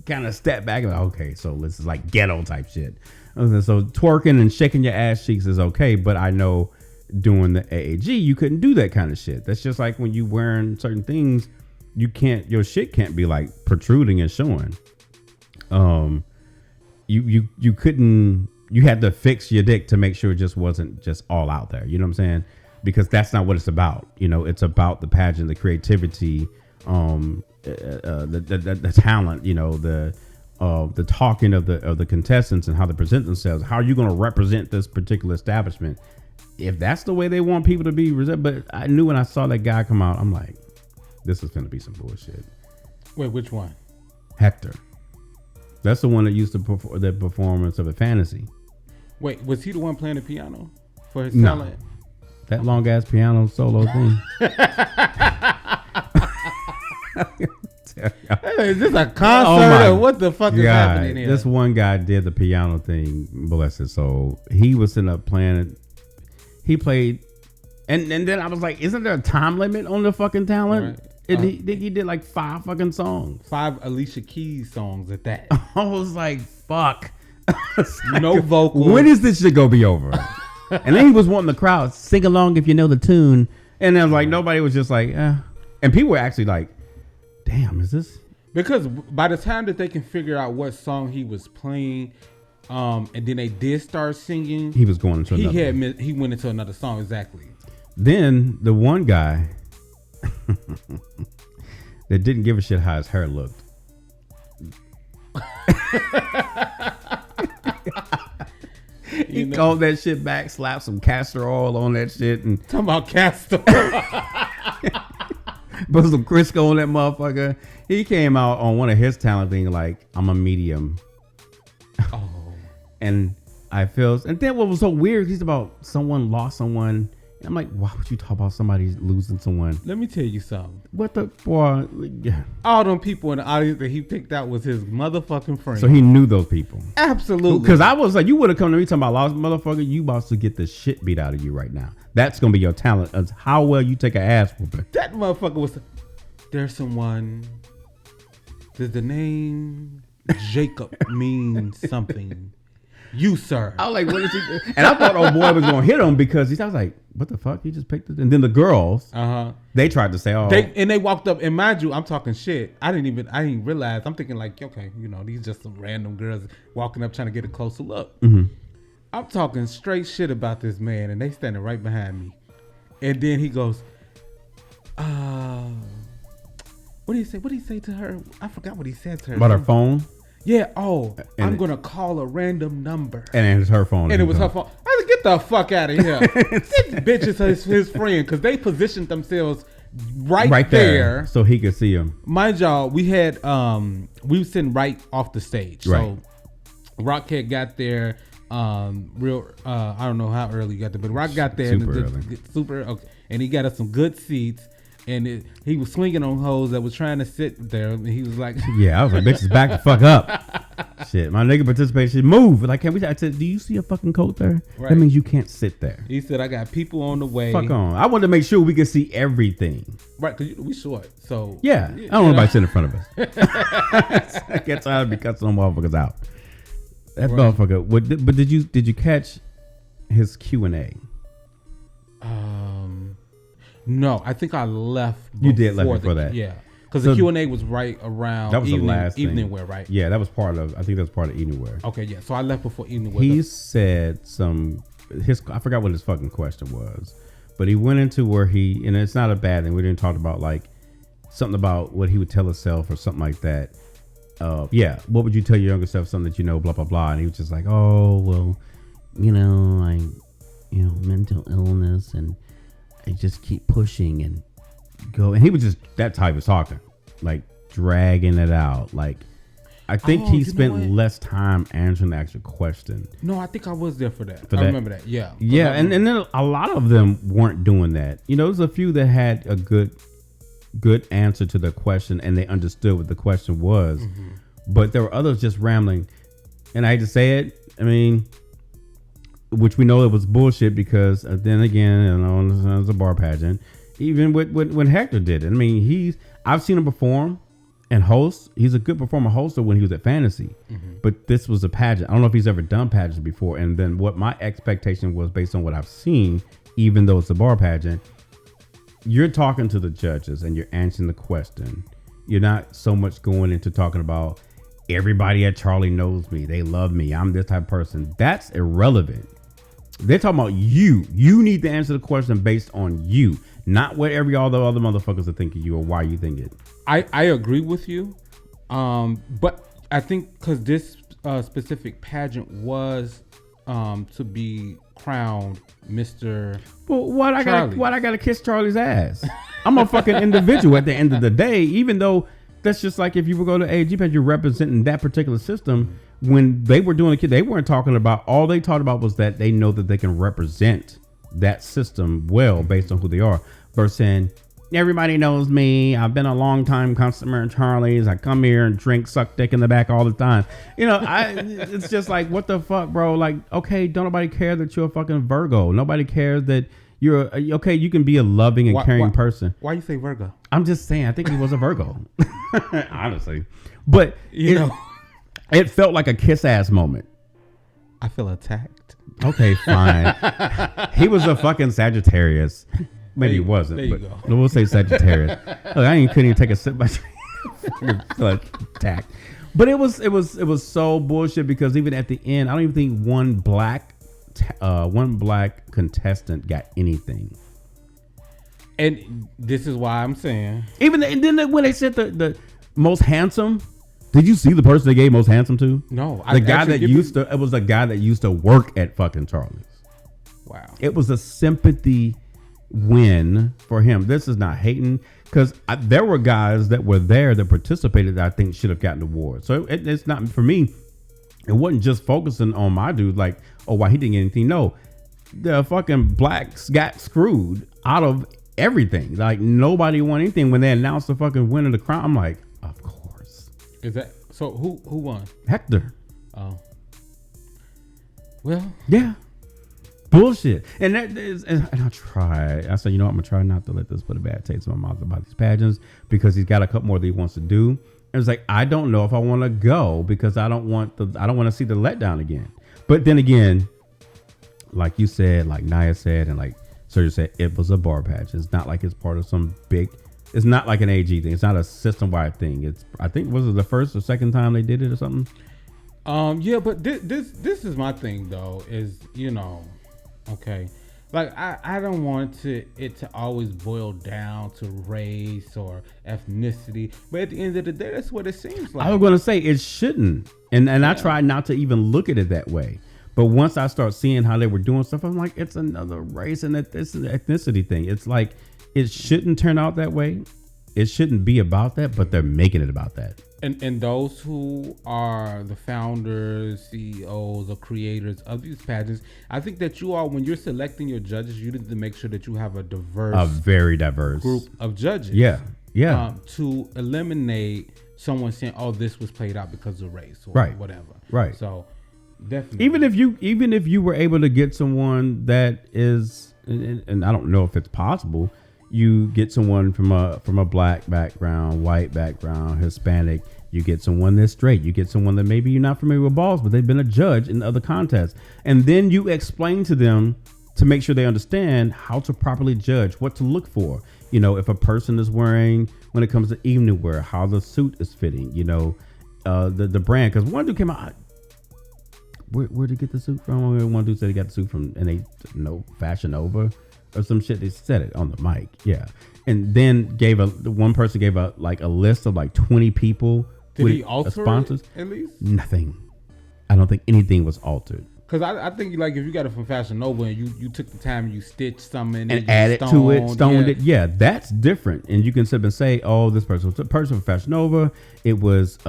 kind of step back and like, okay, so this is like ghetto type shit. So twerking and shaking your ass cheeks is okay, but I know doing the AAG, you couldn't do that kind of shit. That's just like when you wearing certain things, your shit can't be like protruding and showing. You couldn't, you had to fix your dick to make sure it just wasn't just all out there. You know what I'm saying? Because that's not what it's about. You know, it's about the pageant, the creativity, the talent, you know, the talking of the contestants and how they present themselves. How are you going to represent this particular establishment? If that's the way they want people to be, but I knew when I saw that guy come out, I'm like, this is going to be some bullshit. Wait, which one? Hector. That's the one that used to perform the performance of a fantasy. Wait, was he the one playing the piano for his No. talent? That long ass piano solo thing. Hey, is this a concert or what the fuck is happening here? This one guy did the piano thing, bless his soul. He was sitting up playing it. He played, and then I was like, isn't there a time limit on the fucking talent? Right. And he did like 5 fucking songs. 5 Alicia Keys songs at that. I was like, fuck. No vocals. When is this shit gonna be over? And then he was wanting the crowd sing along if you know the tune. And then like nobody was just like, eh. And people were actually like, damn, is this? Because by the time that they can figure out what song he was playing, and then they did start singing, He was going into another one. he went into another song. Exactly. Then the one guy that didn't give a shit how his hair looked. He combed that shit back, slapped some castor oil on that shit, and Talking about castor. put some Crisco on that motherfucker. He came out on one of his talent things like, I'm a medium. Oh. And I feel, and then what was so weird, he's about someone lost someone. And I'm like, why would you talk about somebody losing someone? Let me tell you something. What the boy? Yeah. All them people in the audience that he picked out was his motherfucking friend. So he knew those people. Absolutely. Because I was like, you would have come to me talking about lost motherfucker. You about to get the shit beat out of you right now. That's gonna be your talent. Is how well you take an ass whooping. That motherfucker was. There's someone. Does the name Jacob mean something? You, sir. I was like, what is he doing? And I thought old boy was going to hit him because I was like, what the fuck? He just picked it. And then the girls, they tried to say, oh. They walked up, and mind you, I'm talking shit. I didn't realize. I'm thinking like, okay, these just some random girls walking up trying to get a closer look. Mm-hmm. I'm talking straight shit about this man, and they standing right behind me. And then he goes, what did he say? What did he say to her? I forgot what he said to her. About her phone? Yeah. Oh, I'm going to call a random number. And it's her phone. And it was her phone. I said, get the fuck out of here. This bitch is his friend because they positioned themselves right there. So he could see him. Mind y'all, we were sitting right off the stage. Right. So Rockhead got there I don't know how early he got there, but Rock got there super early. Okay, and he got us some good seats. And he was swinging on hoes that was trying to sit there. And he was like, yeah, I was like, bitches, back the fuck up. Shit, my nigga participation move. Like, can we? I said, do you see a fucking coat there? Right. That means you can't sit there. He said, I got people on the way. Fuck on. I wanted to make sure we could see everything. Right, because we short. So yeah, I don't want anybody sitting in front of us. I get tired of me cutting some motherfuckers out. That motherfucker. But did you catch his Q&A? No, I think I left. You did left before that. Yeah, because the Q&A was right around. That was the last evening wear, right? Yeah, that was part of. I think that was part of evening wear. Okay, yeah. So I left before evening wear. He said I forgot what his fucking question was, but he went into where and it's not a bad thing. We didn't talk about like something about what he would tell himself or something like that. Yeah, what would you tell your younger self? Something that blah blah blah. And he was just like, oh well, mental illness and. I just keep pushing and go. And he was just, that's how he was talking. Like, dragging it out. Like, I think he spent less time answering the actual question. No, I think I was there for that. I remember that. Yeah. Yeah, and then a lot of them weren't doing that. There's a few that had a good answer to the question and they understood what the question was. Mm-hmm. But there were others just rambling. And I hate to say it, which we know it was bullshit because then again, it was a bar pageant. Even when Hector did it, I've seen him perform and host. He's a good performer hoster when he was at Fantasy, but this was a pageant. I don't know if he's ever done pageants before. And then what my expectation was based on what I've seen, even though it's a bar pageant, you're talking to the judges and you're answering the question. You're not so much going into talking about everybody at Charlie knows me. They love me. I'm this type of person. That's irrelevant. They're talking about you. You need to answer the question based on you, not what all the other motherfuckers are thinking you or why you think it. I agree with you, but I think because this specific pageant was to be crowned Mr. Well, why I gotta kiss Charlie's ass? I'm a fucking individual at the end of the day, even though that's just like if you were going to AG pageant, you're representing that particular system. When they were doing the kid, they weren't talking about, all they talked about was that they know that they can represent that system well based on who they are. Versus saying, everybody knows me. I've been a long time customer at Charlie's. I come here and drink, suck dick in the back all the time. It's just like, what the fuck, bro? Like, okay, don't nobody care that you're a fucking Virgo. Nobody cares that you're okay. You can be a loving and caring person. Why you say Virgo? I'm just saying, I think he was a Virgo, honestly. But it felt like a kiss ass moment. I feel attacked. Okay, fine. He was a fucking Sagittarius. Maybe he wasn't. There you go. We'll say Sagittarius. Look, couldn't even take a sip by attacked. But it was so bullshit because even at the end, I don't even think one black contestant got anything. And this is why I'm saying, and then when they said the most handsome. Did you see the person they gave most handsome to? No. It was the guy that used to work at fucking Charlie's. Wow. It was a sympathy win for him. This is not hating because there were guys that were there that participated that I think should have gotten awards. So it's not, for me, it wasn't just focusing on my dude like, oh, why he didn't get anything. No, the fucking blacks got screwed out of everything. Like nobody won anything when they announced the fucking winner of the crown. I'm like, of course. Is that so? Who won? Hector. Oh. Well. Yeah. Bullshit. And I try. I said, I'm gonna try not to let this put a bad taste in my mouth about these pageants because he's got a couple more that he wants to do. And it's like I don't know if I want to go because I don't want to see the letdown again. But then again, like you said, like Naya said, and like Sergio said, it was a bar patch. It's not like it's part of some big. It's not like an AG thing. It's not a system wide thing. It's, I think, was it the first or second time they did it or something? Yeah, but this is my thing though. Is okay. Like I don't want it to always boil down to race or ethnicity, but at the end of the day, that's what it seems like. I was going to say it shouldn't, and I try not to even look at it that way. But once I start seeing how they were doing stuff, I'm like, it's another race and it's an ethnicity thing. It's like it shouldn't turn out that way. It shouldn't be about that, but they're making it about that. And those who are the founders, CEOs, or creators of these pageants, I think that you all, when you're selecting your judges, you need to make sure that you have a very diverse group of judges. Yeah. To eliminate someone saying, "Oh, this was played out because of race," or whatever. Right. So definitely, even if you were able to get someone that is, and I don't know if it's possible. You get someone from a black background, white background, Hispanic. You get someone that's straight. You get someone that maybe you're not familiar with balls, but they've been a judge in other contests. And then you explain to them to make sure they understand how to properly judge, what to look for. If a person is wearing, when it comes to evening wear, how the suit is fitting, the brand. Because one dude came out, where'd you get the suit from? One dude said he got the suit from Fashion Nova. Or some shit. They said it on the mic, yeah, and then one person gave a list of like 20 people. Did he alter sponsors? At least nothing. I don't think anything was altered. Because I think like if you got it from Fashion Nova and you took the time and you stitched something and added to it, stoned it, yeah, that's different. And you can sit and say, oh, this person was a person from Fashion Nova. It was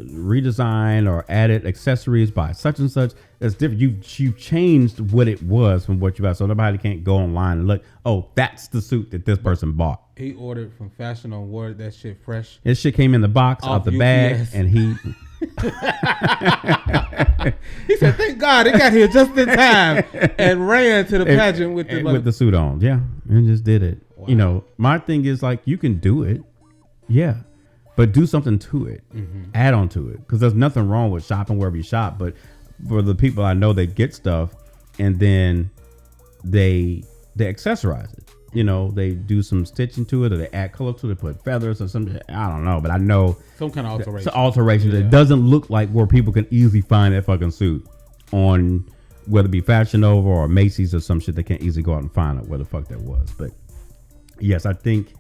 redesigned or added accessories by such and such. That's different. You changed what it was from what you got, so nobody can't go online and look. Oh, that's the suit that this person bought. He ordered from Fashion Nova, ordered that shit fresh. This shit came in the box out the UPS bag, and he. He said, "Thank God it got here just in time," and ran to the pageant with the suit on. Yeah, and just did it. Wow. My thing is like you can do it, yeah, but do something to it, add on to it, because there's nothing wrong with shopping wherever you shop. But for the people I know, they get stuff and then they accessorize it. They do some stitching to it, or they add color to it, they put feathers or something. I don't know, but I know some kind of alteration. It's an alteration that doesn't look like where people can easily find that fucking suit on, whether it be Fashion Nova or Macy's or some shit. They can't easily go out and find out where the fuck that was. But yes, I think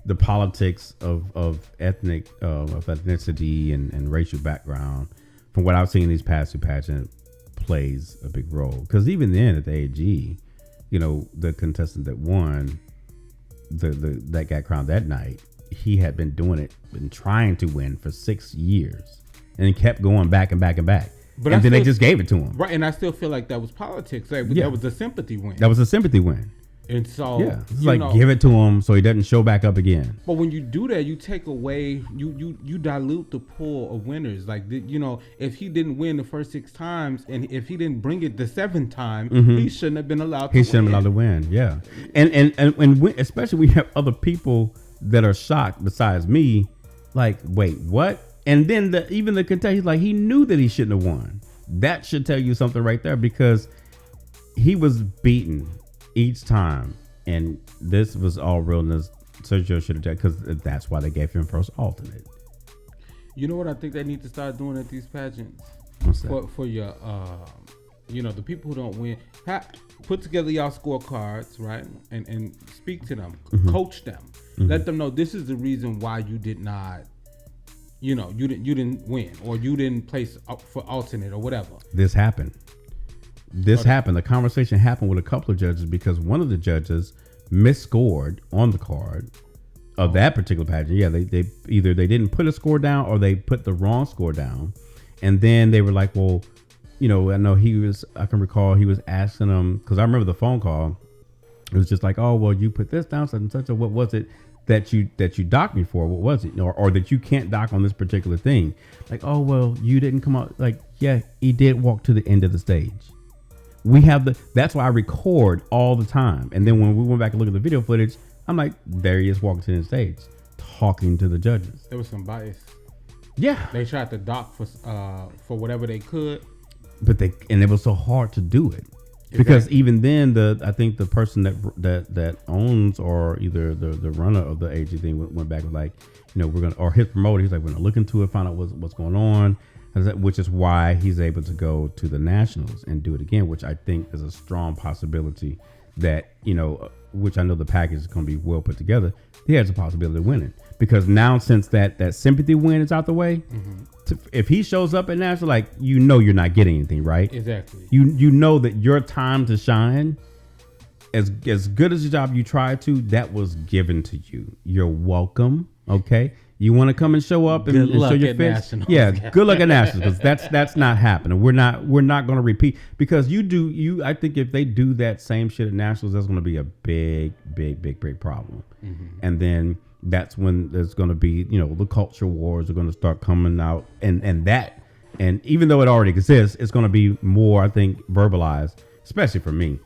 the politics of ethnicity and racial background, from what I've seen in these past two pageants, plays a big role. Because even then at the AG, the contestant that won, that got crowned that night, he had been trying to win for 6 years and kept going back and back and back. But then they just gave it to him. Right, and I still feel like that was politics. That was a sympathy win. That was a sympathy win. And so, it's like give it to him so he doesn't show back up again. But when you do that, you take away, you dilute the pool of winners. Like, if he didn't win the first 6 times, and if he didn't bring it the 7th time, he shouldn't have been allowed to win. He shouldn't have been allowed to win, yeah. And when, especially when you have other people that are shocked besides me, like, wait, what? And then even the contestant, he's like, he knew that he shouldn't have won. That should tell you something right there, because he was beaten each time, and this was all realness. Sergio should have done, because that's why they gave him first alternate. You know what I think they need to start doing at these pageants? What's that? For your the people who don't win, put together y'all scorecards, right, and speak to them, coach them, let them know this is the reason why you did not, you didn't win, or you didn't place up for alternate or whatever. This happened. The conversation happened with a couple of judges because one of the judges misscored on the card of that particular pageant. Yeah, they either they didn't put a score down or they put the wrong score down. And then they were like, well, I know I can recall he was asking them, because I remember the phone call. It was just like, oh, well, you put this down, such and such. What was it that you docked me for? What was it? Or that you can't dock on this particular thing? Like, oh, well, you didn't come out. Like, yeah, he did walk to the end of the stage. We have that's why I record all the time. And then when we went back and look at the video footage, I'm like, there he is walking to the stage, talking to the judges. There was some bias. Yeah. They tried to dock for whatever they could. but it was so hard to do it. Because even then, I think the person that owns or either the runner of the AG thing went back with like, we're gonna, or his promoter, he's like, we're gonna look into it, find out what's going on, which is why he's able to go to the nationals and do it again, which I think is a strong possibility that which I know the package is going to be well put together. He has a possibility of winning because now since that sympathy win is out the way. If he shows up at national, like you're not getting anything, right? Exactly. You know that your time to shine, as good as the job you tried to, that was given to you. You're welcome. Okay. You want to come and show up and show your face? Yeah. Good luck at nationals because that's not happening. We're not going to repeat because I think if they do that same shit at nationals, that's going to be a big problem. And then that's when there's going to be, the culture wars are going to start coming out and even though it already exists, it's going to be more, I think, verbalized, especially for me.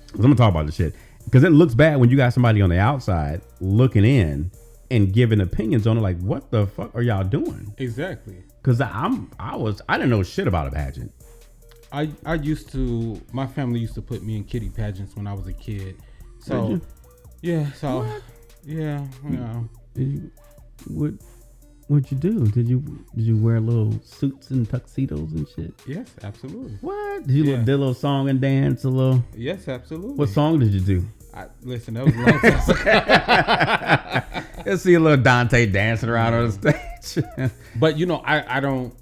Because I'm going to talk about this shit because it looks bad when you got somebody on the outside looking in and giving opinions on it. Like, what the fuck are y'all doing? Exactly. Because I didn't know shit about a pageant. My family used to put me in kiddie pageants when I was a kid. So, yeah. So, what? Yeah. What'd you do? Did you wear little suits and tuxedos and shit? Yes, absolutely. What? Did you do a little song and dance a little? Yes, absolutely. What song did you do? Listen, that was a long time ago. Let's see a little Dante dancing around on the stage. But I don't,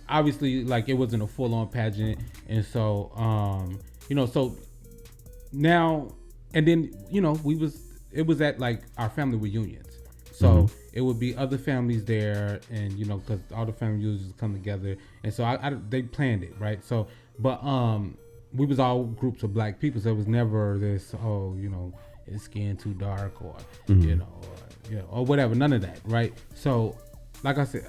obviously like it wasn't a full on pageant, and so so now and then it was at like our family reunions, so it would be other families there, and because all the family reunions come together, and so they planned it right. So but we was all groups of black people, so it was never this his skin too dark or or whatever, none of that, right? So like I said,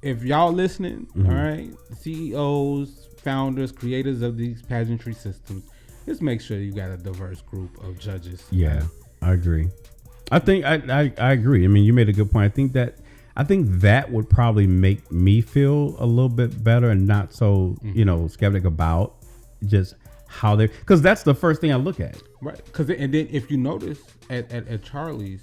if y'all listening, all right, CEOs, founders, creators of these pageantry systems, just make sure you got a diverse group of judges. Yeah, I agree. I think I agree. I mean, you made a good point. I think that would probably make me feel a little bit better and not so skeptic about just how they, because that's the first thing I look at, right? And then if you notice at Charlie's,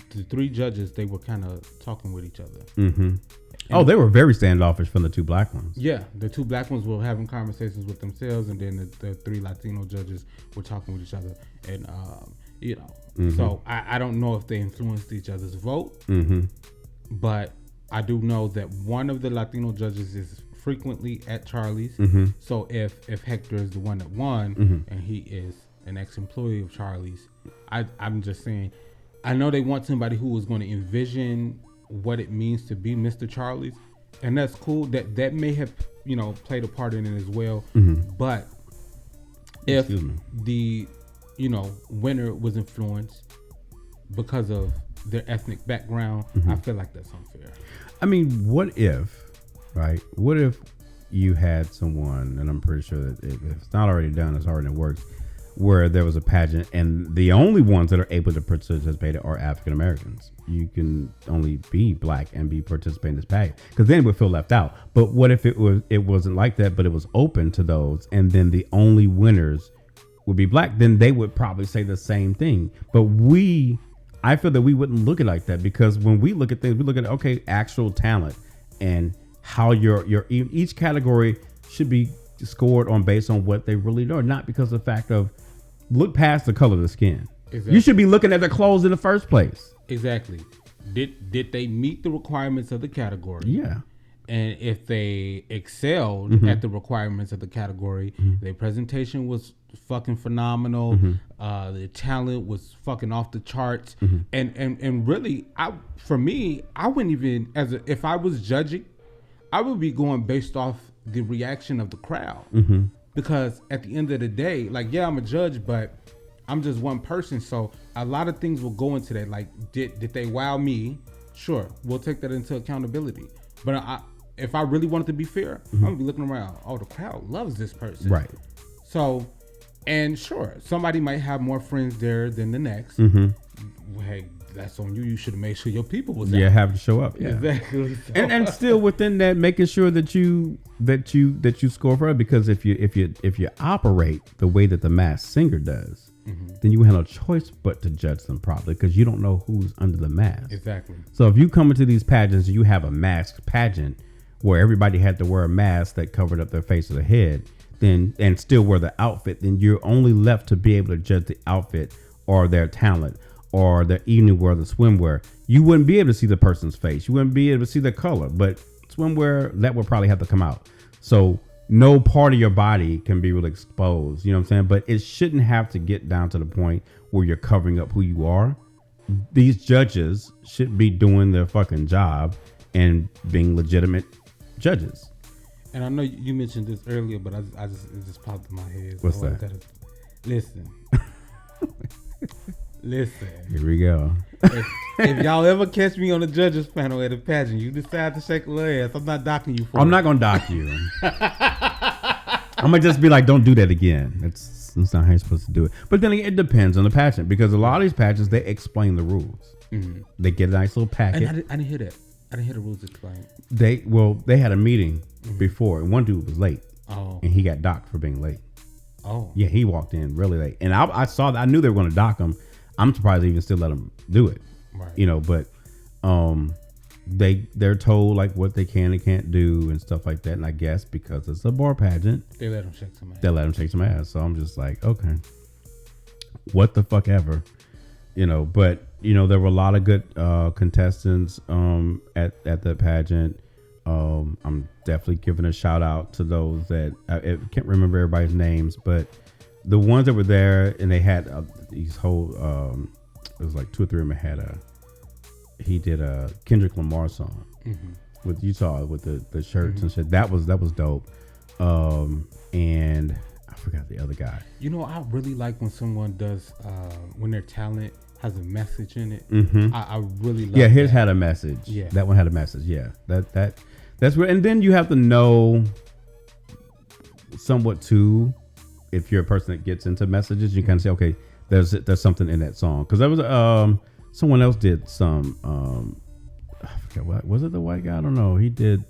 the three judges, they were kind of talking with each other. They were very standoffish from the two black ones. Yeah, the two black ones were having conversations with themselves, and then the three Latino judges were talking with each other, and so I don't know if they influenced each other's vote, but I do know that one of the Latino judges is frequently at Charlie's. So if Hector is the one that won and he is an ex-employee of Charlie's, I'm just saying, I know they want somebody who is going to envision what it means to be Mr. Charlie's, and that's cool. That may have played a part in it as well. But if the winner was influenced because of their ethnic background, I feel like that's unfair. I mean, what if you had someone, and I'm pretty sure that if it's not already done, it's already in the works, where there was a pageant and the only ones that are able to participate are African Americans. You can only be black and be participating in this pageant, because then it would feel left out. But what if it wasn't like that, but it was open to those, and then the only winners would be black? Then they would probably say the same thing. But I feel that we wouldn't look at it like that, because when we look at things, we look at actual talent and how your each category should be scored based on what they really are, not because of the fact of look past the color of the skin. Exactly. You should be looking at their clothes in the first place. Exactly. Did they meet the requirements of the category? Yeah. And if they excelled at the requirements of the category, their presentation was fucking phenomenal. The talent was fucking off the charts. And really, I wouldn't even, if I was judging, I would be going based off the reaction of the crowd. Because at the end of the day, like, yeah, I'm a judge, but I'm just one person. So a lot of things will go into that. Like, did they wow me? Sure, we'll take that into accountability. But if I really wanted to be fair, I'm gonna be looking around. Oh, the crowd loves this person. Right. So, and sure, somebody might have more friends there than the next. Hey, that's on you. You should have made sure your people was Yeah, out. have to show up. Yeah. Exactly. And still within that, making sure that you score for it, because if you operate the way that the Masked Singer does, then you have no choice but to judge them properly, because you don't know who's under the mask. Exactly. So if you come into these pageants, you have a masked pageant where everybody had to wear a mask that covered up their face or their head, then and still wear the outfit, then you're only left to be able to judge the outfit or their talent or their evening wear, the swimwear. You wouldn't be able to see the person's face. You wouldn't be able to see the color, but swimwear, that would probably have to come out. So no part of your body can be really exposed, you know what I'm saying? But it shouldn't have to get down to the point where you're covering up who you are. These judges should be doing their fucking job and being legitimate judges. And I know you mentioned this earlier, but it just popped in my head. What's that? Listen. Listen. Here we go. If y'all ever catch me on the judges panel at a pageant, you decide to shake a little ass, I'm not docking you for I'm it. not gonna dock you. I'm gonna just be like, don't do that again. That's not how you're supposed to do it. But then it depends on the pageant, because a lot of these pageants, they explain the rules. They get a nice little packet. And I didn't hear that. I didn't hear the rules explained. They had a meeting before, and one dude was late, Oh. and he got docked for being late. Oh. Yeah, he walked in really late, and I saw that. I knew they were going to dock him. I'm surprised they even still let him do it. Right. You know, but they're told like what they can and can't do and stuff like that. And I guess because it's a bar pageant, They let him shake some ass. they let him shake some ass. So I'm just like, okay, what the fuck ever, you know. But you know, there were a lot of good contestants at the pageant. I'm definitely giving a shout out to those that I can't remember everybody's names, but the ones that were there, and they had these whole it was like 2 or 3 of them he did a Kendrick Lamar song with Utah with the shirts and shit. That was dope. And I forgot the other guy. You know, I really like when someone does when their talent has a message in it. I really like. Yeah, his that. had a message. Yeah. That one had a message. Yeah, that's where. And then you have to know somewhat too. If you're a person that gets into messages, you kind of say, okay, there's something in that song. Because there was someone else did some. I forget what was it. The white guy? I don't know. He did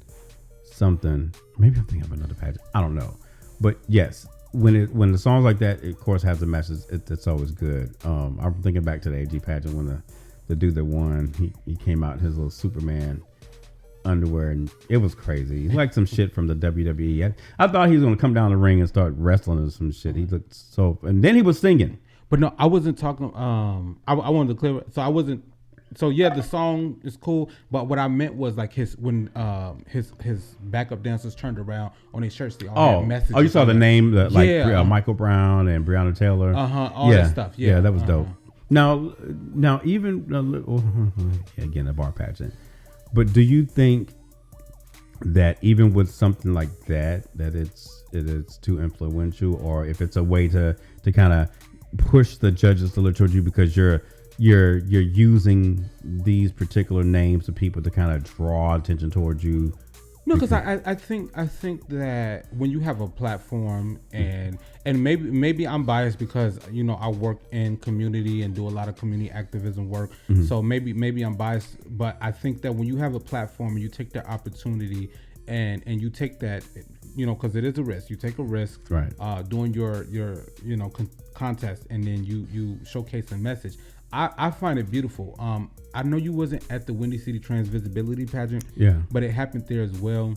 something. Maybe I'm thinking of another pageant. I don't know. But yes, when the songs like that, it, of course, has a message. It's always good. I'm thinking back to the AG pageant when the dude that won, he came out in his little Superman underwear, and it was crazy. He like some shit from the WWE. I thought he was gonna come down the ring and start wrestling or some shit. He looked so, and then he was singing. But no, I wasn't talking. I wanted to clear. So I wasn't. So yeah, the song is cool, but what I meant was like his backup dancers turned around on his shirts. They all had messages. Oh, you saw the name, Yeah. Michael Brown and Breonna Taylor. All that stuff. Yeah, that was dope. Now even again a bar pageant. But do you think that even with something like that it's too influential, or if it's a way to kind of push the judges to look towards you because you're using these particular names of people to kind of draw attention towards you? No, because I think that when you have a platform and maybe I'm biased because you know I work in community and do a lot of community activism work, so maybe I'm biased, but I think that when you have a platform and you take that opportunity and you take that, you know, because it is a risk, you take a risk, right? Doing your you know contest, and then you showcase a message. I find it beautiful. I know you wasn't at the Windy City Trans Visibility pageant, but it happened there as well.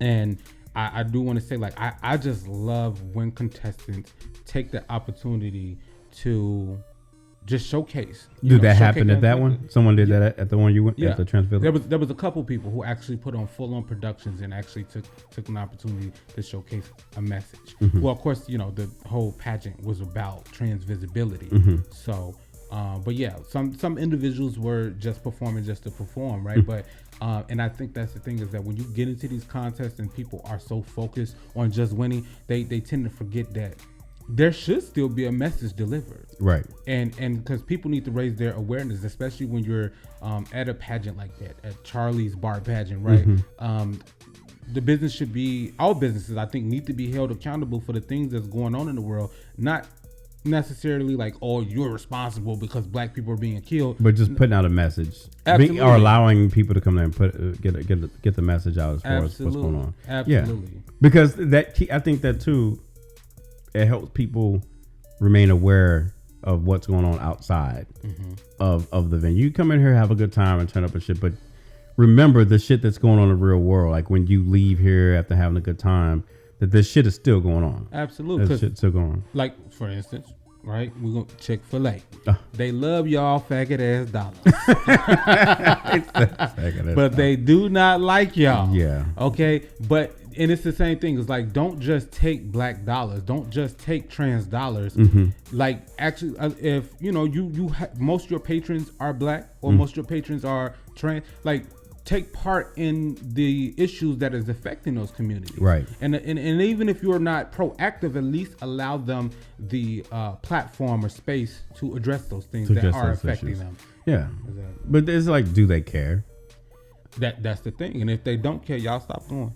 And I do want to say, like, I just love when contestants take the opportunity to just showcase. Did that happen at that one? Someone did that at the one you went at the Trans Visibility? There was a couple people who actually put on full-on productions and actually took an opportunity to showcase a message. Well, of course, you know, the whole pageant was about trans visibility. So... but yeah, some individuals were just performing just to perform, right? But and I think that's the thing, is that when you get into these contests and people are so focused on just winning, they tend to forget that there should still be a message delivered, right? And because people need to raise their awareness, especially when you're at a pageant like that, at Charlie's Bar pageant, right? The business should be, all businesses I think need to be held accountable for the things that's going on in the world, not necessarily like, oh, you're responsible because black people are being killed. But just putting out a message, or allowing people to come there and get the message out as far as what's going on. Absolutely. Yeah. Because I think that too, it helps people remain aware of what's going on outside of the venue. You come in here, have a good time, and turn up and shit, but remember the shit that's going on in the real world. Like when you leave here after having a good time, that this shit is still going on. Absolutely. This shit's still going on. Like, for instance, right? We're going to Chick-fil-A. They love y'all faggot ass dollars. But they do not like y'all. Yeah. Okay? But, and it's the same thing. It's like, don't just take black dollars. Don't just take trans dollars. Like, actually, if, you know, most of your patrons are black or most of your patrons are trans, like, take part in the issues that is affecting those communities. Right. And even if you're not proactive, at least allow them the platform or space to address those things that are affecting them. Yeah. Exactly. But it's like, do they care? That's the thing. And if they don't care, y'all stop going.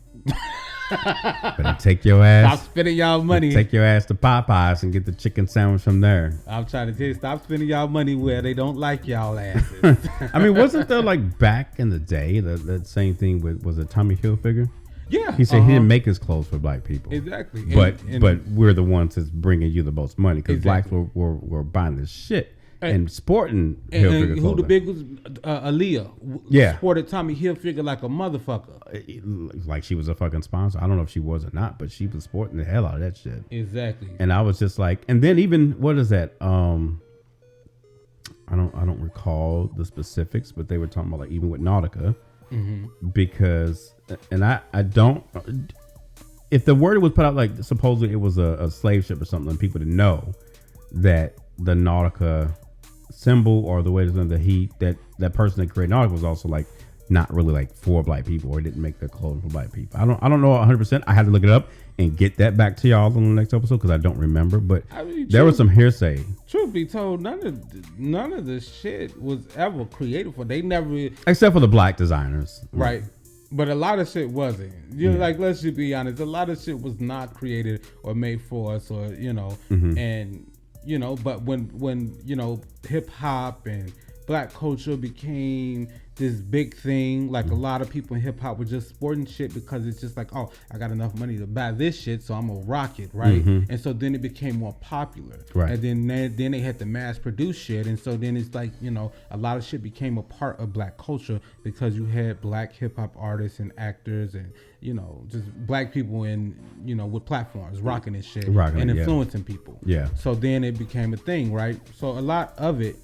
Better take your ass. Stop spending y'all money. Take your ass to Popeyes and get the chicken sandwich from there. I'm trying to tell you, stop spending y'all money where they don't like y'all asses. I mean, wasn't there like back in the day that same thing with, was it Tommy Hilfiger? Yeah. He said he didn't make his clothes for black people. Exactly. But we're the ones that's bringing you the most money because blacks were buying this shit. And sporting Hilfiger and who clothing. the big was Aaliyah. Sported Tommy Hilfiger like a motherfucker. Like she was a fucking sponsor. I don't know if she was or not, but she was sporting the hell out of that shit. Exactly. And I was just like, and then even what is that? I don't recall the specifics, but they were talking about like even with Nautica, because and I don't. If the word was put out like supposedly it was a slave ship or something, and people didn't know that the Nautica symbol or the way the heat that person that created Nautica was also like not really like for black people or didn't make their clothing for black people. I don't know 100%. I had to look it up and get that back to y'all on the next episode because I don't remember. But there was some hearsay. Truth be told, none of the shit was ever created for. They never, except for the black designers, right? But a lot of shit wasn't. Like, let's just be honest. A lot of shit was not created or made for us, or and. But when hip hop and black culture became this big thing, like a lot of people in hip hop were just sporting shit because it's just like, oh, I got enough money to buy this shit, so I'm gonna rock it, right? And so then it became more popular, right? And then they had to mass produce shit, and so then it's like a lot of shit became a part of black culture because you had black hip hop artists and actors and just black people in with platforms rocking this shit and influencing people. Yeah. So then it became a thing, right? So a lot of it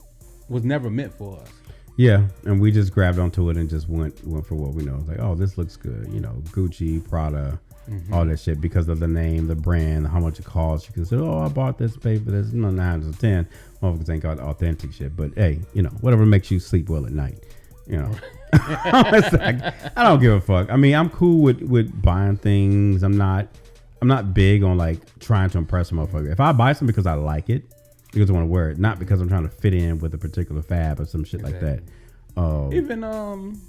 was never meant for us. Yeah, and we just grabbed onto it and just went for what we know. Like, oh, this looks good. Gucci, Prada, all that shit because of the name, the brand, how much it costs. You can say, oh, I bought this, pay for this. 9 out of 10. Motherfuckers ain't got authentic shit. But hey, whatever makes you sleep well at night. It's like, I don't give a fuck. I mean, I'm cool with buying things. I'm not big on like trying to impress a motherfucker. If I buy something because I like it, because I want to wear it, not because I'm trying to fit in with a particular fab or some shit like that. Even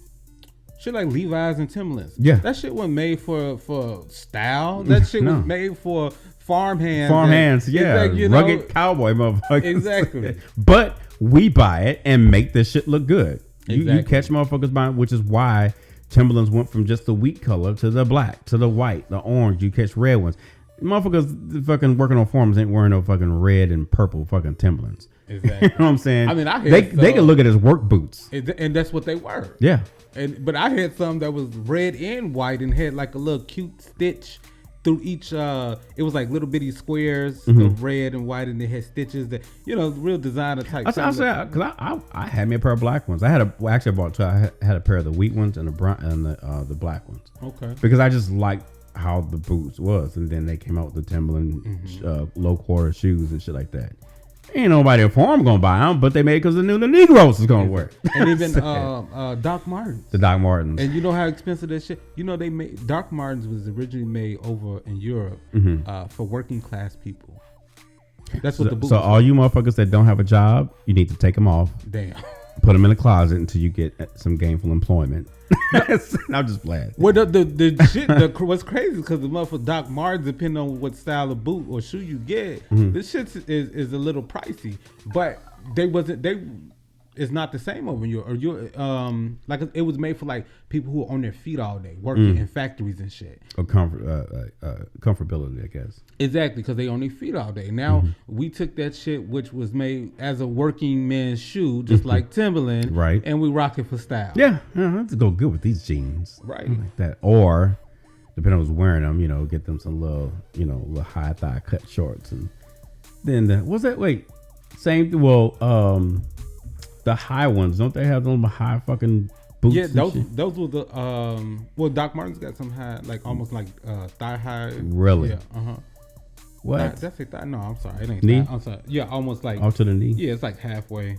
shit like Levi's and Timberlands. Yeah, that shit wasn't made for style. That shit was made for farm hands. Rugged cowboy motherfuckers. Exactly. But we buy it and make this shit look good. Exactly. You catch motherfuckers buying, which is why Timberlands went from just the wheat color to the black, to the white, the orange. You catch red ones. Motherfuckers fucking working on farms ain't wearing no fucking red and purple fucking Timberlands. Exactly. You know what I'm saying? I mean, they can look at his work boots. And that's what they were. Yeah. But I had some that was red and white and had like a little cute stitch through each. It was like little bitty squares, of red and white, and they had stitches that real designer type. Because I had me a pair of black ones. I bought two. I had a pair of the wheat ones and the brown and the black ones. Okay. Because I just liked how the boots was, and then they came out with the Timberland low quarter shoes and shit like that. Ain't nobody at farm gonna buy them, but they made because they knew the Negroes was gonna wear. And even Doc Martens. The Doc Martens. And you know how expensive that shit? They made Doc Martens was originally made over in Europe for working class people. That's what the boots. So all you motherfuckers that don't have a job, you need to take them off. Damn. Put them in a closet until you get some gainful employment. I'm just glad. Well, the shit, what's crazy because the motherfucker Doc Martens, depending on what style of boot or shoe you get, this shit is a little pricey. But it's not the same over here. Or like it was made for like people who are on their feet all day, working in factories and shit. Or comfortability, I guess. Exactly, because they on their feet all day. Now we took that shit, which was made as a working man's shoe, just like Timberland, right? And we rock it for style. Yeah, let's go good with these jeans, right? Like that, or depending on who's wearing them, get them some little high thigh cut shorts, and then what's that? Wait, same. Well, the high ones, don't they have them high fucking boots? Yeah, those were the well, Doc Martens got some high, like almost like thigh high. Really? Yeah. What? That's a thigh. No, I'm sorry. It ain't knee. Thigh. I'm sorry. Yeah, almost like off to the knee. Yeah, it's like halfway.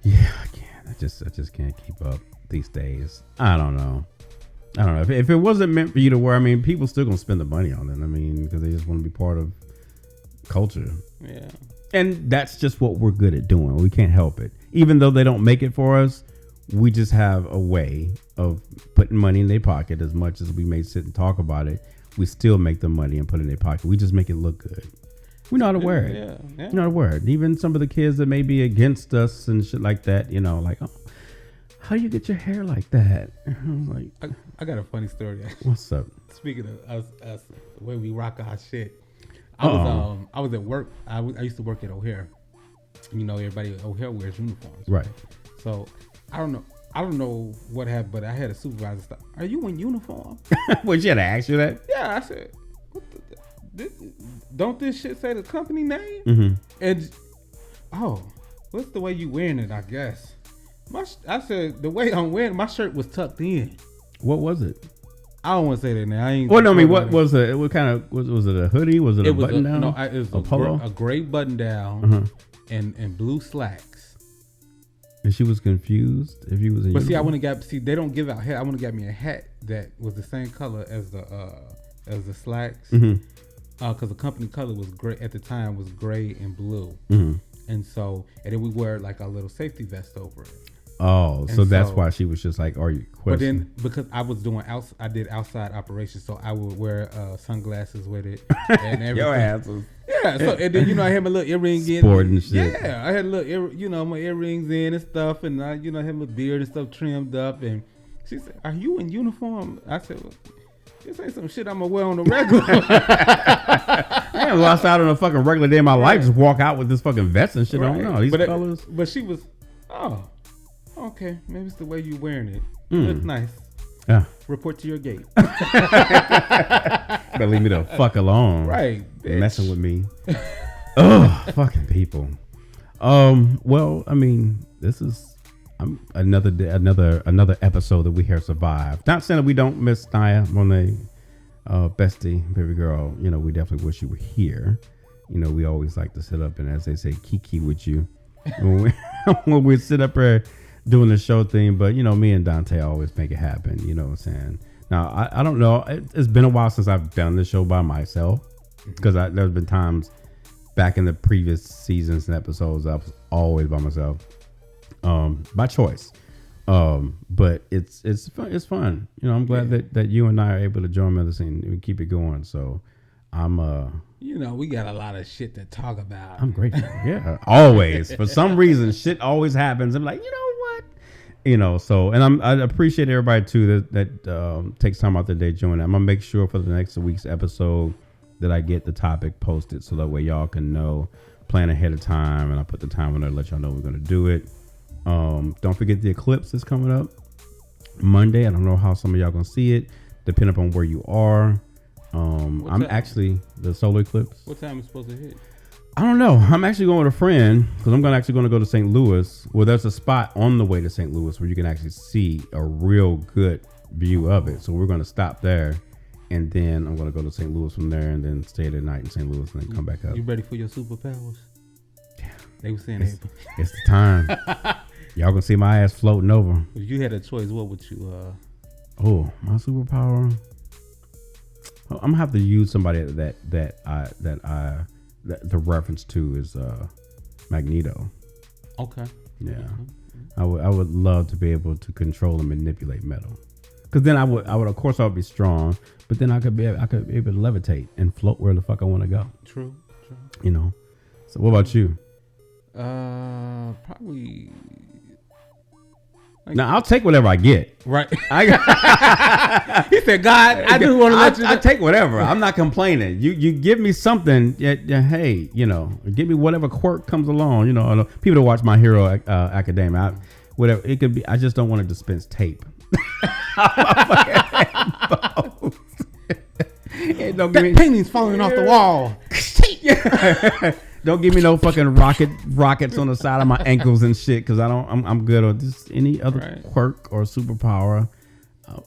Yeah, I can't. I just can't keep up these days. I don't know. If it wasn't meant for you to wear, I mean, people still gonna spend the money on it. I mean, because they just want to be part of culture. Yeah. And that's just what we're good at doing. We can't help it. Even though they don't make it for us, we just have a way of putting money in their pocket. As much as we may sit and talk about it, we still make the money and put it in their pocket. We just make it look good. We know how to wear it. Yeah. We know how to wear it. Even some of the kids that may be against us and shit like that, like, oh, how do you get your hair like that? I'm like, I got a funny story. What's up? Speaking of us, the way we rock our shit. I was at work. I used to work at O'Hare. Everybody at O'Hare wears uniforms. Right. So I don't know what happened, but I had a supervisor stop. Are you in uniform? Well, she had to ask you that? Yeah, I said, don't this shit say the company name? Mm-hmm. And what's the way you wearing it? I guess. I said the way I'm wearing my shirt was tucked in. What was it? I don't want to say that now. I ain't. Well, no, I mean, what was it? What kind of was it? A hoodie? Was it a button down? No, it was a polo, a gray button down, and blue slacks. And she was confused if you was. But see, I wouldn't got. See, they don't give out hat. I would have got me a hat that was the same color as the slacks, because the company color was gray at the time, was gray and blue, and then we wear like a little safety vest over it. Oh, so that's why she was just like, "Are you?" But then because I was doing I did outside operations, so I would wear sunglasses with it and everything. Your ass was. Yeah, so and then I had my little earring in. Sporting shit. Yeah, I had a little my earrings in and stuff, and I had my beard and stuff trimmed up. And she said, "Are you in uniform?" I said, well, "This ain't some shit I'm gonna wear on the regular." I ain't lost out on a fucking regular day in my life. Just walk out with this fucking vest and shit. Right. I don't know these colors. But she was, okay, maybe it's the way you wearing it. Looks nice. Yeah. Report to your gate. Better leave me the fuck alone. Right. Bitch. Messing with me. Oh, fucking people. Well, I mean, this is another day, another episode that we here survive. Not saying that we don't miss Naya Monet, bestie, baby girl. We definitely wish you were here. We always like to sit up and, as they say, kiki with you when we sit up here doing the show thing. But me and Dante always make it happen. You know what I'm saying? Now I don't know. It's been a while since I've done this show by myself, because there's been times back in the previous seasons and episodes I was always by myself, by choice. But it's fun. I'm glad that you and I are able to join me on the scene and keep it going. So I'm we got a lot of shit to talk about. I'm grateful. Yeah, always. For some reason, shit always happens. I'm like, what? So, and I appreciate everybody too that takes time out their day joining. I'm gonna make sure for the next week's episode that I get the topic posted, so that way y'all can know, plan ahead of time, and I put the time on there to let y'all know we're gonna do it. Don't forget the eclipse is coming up Monday. I don't know how some of y'all gonna see it, depending upon where you are. I'm actually the solar eclipse. What time is supposed to hit? I don't know. I'm actually going with a friend, because I'm going to go to St. Louis. Well, there's a spot on the way to St. Louis where you can actually see a real good view of it. So we're going to stop there, and then I'm going to go to St. Louis from there, and then stay the night in St. Louis, and then come back up. You ready for your superpowers? Yeah. They were saying it's the time. Y'all gonna see my ass floating over. If you had a choice, what would you? Oh, my superpower. I'm gonna have to use somebody that the reference to is Magneto. Okay. Yeah, I would love to be able to control and manipulate metal, because then I would of course I would be strong, but then I could be able to levitate and float where the fuck I want to go. True. You know. So what about you? Probably. Now I'll take whatever I get. Right. He said, "God, I just want to let you." I take whatever. I'm not complaining. You give me something. Hey, give me whatever quirk comes along. People that watch My Hero Academia, whatever it could be. I just don't want to dispense tape. Don't give me paintings falling off the wall. Don't give me no fucking rockets on the side of my ankles and shit, because I'm good on just any other quirk or superpower.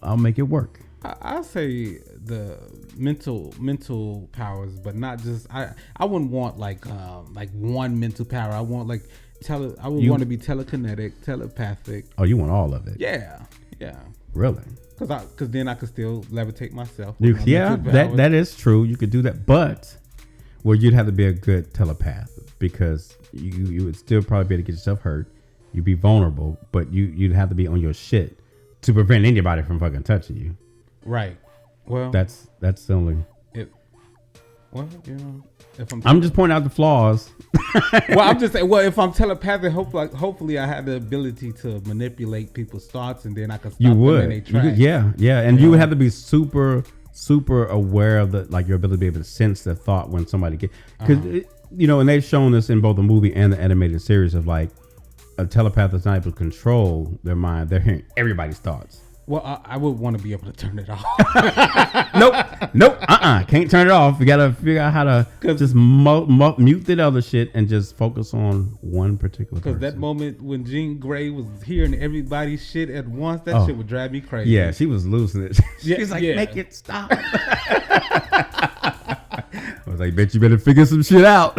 I'll make it work. I'll say the mental powers, but not just I wouldn't want like one mental power. I want want to be telekinetic, telepathic. Oh, you want all of it? Yeah. Really? Because then I could still levitate myself. That is true. You could do that, but you'd have to be a good telepath, because you would still probably be able to get yourself hurt. You'd be vulnerable, but you'd have to be on your shit to prevent anybody from fucking touching you. Right. Well, that's the only. If I'm just pointing out the flaws. Well, I'm just saying. Well, if I'm telepathic, hopefully I have the ability to manipulate people's thoughts, and then I can stop them in their tracks. And you would have to be super aware of your ability to be able to sense the thought when somebody gets, because and they've shown this in both the movie and the animated series of a telepath that's not able to control their mind. They're hearing everybody's thoughts. Well, I would want to be able to turn it off. Nope. Can't turn it off. You gotta figure out how to just mute the other shit and just focus on one particular person. Because that moment when Jean Grey was hearing everybody's shit at once, that shit would drive me crazy. Yeah, she was losing it. She's make it stop. I was like, bitch, you better figure some shit out.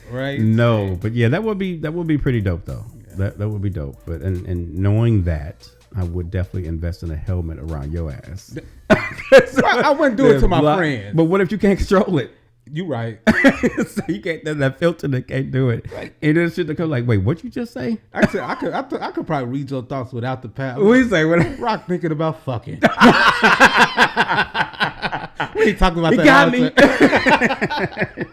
Right. No, but yeah, that would be pretty dope though. Yeah. That would be dope. But and knowing that, I would definitely invest in a helmet around your ass. I wouldn't do it to my friends. But what if you can't control it? You right. So you can't. There's that filter that can't do it. Right. And then shit that comes like, wait, what you just say? I could probably read your thoughts without the power. What you say? Rock thinking about fucking. What are you talking about? He got me.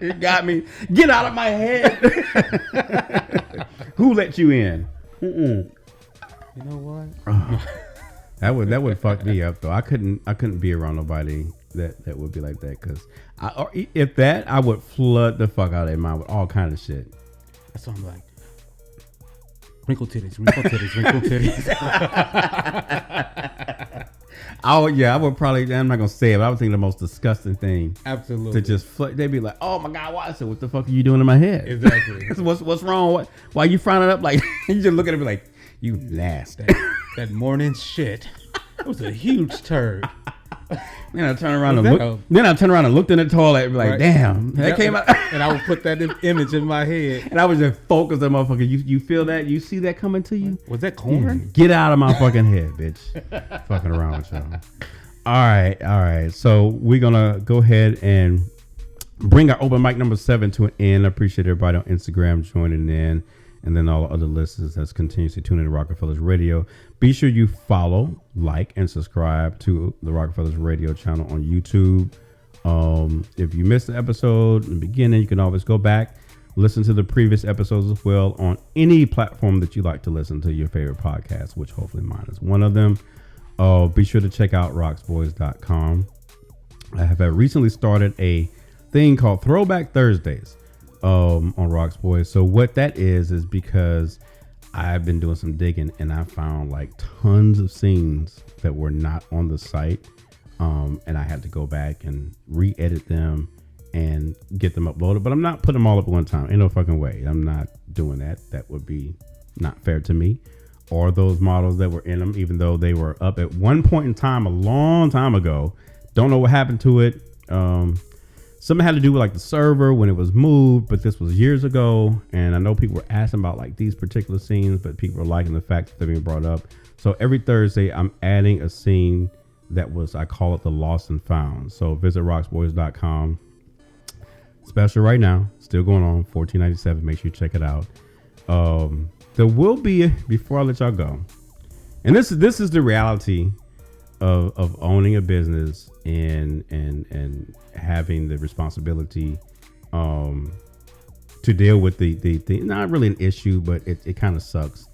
He got me. Get out of my head. Who let you in? You know what? That would fuck me up though. I couldn't be around nobody that would be like that, because I would flood the fuck out of their mind with all kind of shit. That's what I'm like. Wrinkle titties, wrinkle titties, wrinkle titties. I would probably. I'm not gonna say it, but I would think the most disgusting thing. Absolutely. To just they'd be like, "Oh my god, why?" I said, "What the fuck are you doing in my head?" Exactly. What's wrong? Why you frowning up like? You just look at it and be like, "You nasty." That morning shit. It was a huge turd. Then I turn around and looked in the toilet and be like, damn, that came out. And I would put that image in my head. And I was just focused on motherfucker. You feel that? You see that coming to you? Was that corn? Yeah. Get out of my fucking head, bitch. Fucking around with y'all. All right. So we're going to go ahead and bring our open mic number 7 to an end. I appreciate everybody on Instagram joining in. And then all the other listeners that's continuously tuning in to Rockefellers Radio. Be sure you follow, like, and subscribe to the Rockefellers Radio channel on YouTube. If you missed the episode in the beginning, you can always go back, listen to the previous episodes as well on any platform that you like to listen to your favorite podcast, which hopefully mine is one of them. Be sure to check out rocksboys.com. I have recently started a thing called Throwback Thursdays on Rocks Boys. So what that is because I've been doing some digging and I found like tons of scenes that were not on the site, and I had to go back and re-edit them and get them uploaded, but I'm not putting them all up at one time. Ain't no fucking way. I'm not doing that. That would be not fair to me or those models that were in them, even though they were up at one point in time a long time ago. Don't know what happened to it. Something had to do with like the server when it was moved, but this was years ago. And I know people were asking about like these particular scenes, but people were liking the fact that they're being brought up. So every Thursday I'm adding a scene that was, I call it the lost and found. So visit rocksboys.com. Special right now, still going on, $14.97. Make sure you check it out. The there will be, before I let y'all go, and this is the reality of owning a business and having the responsibility to deal with the not really an issue, but it kind of sucks.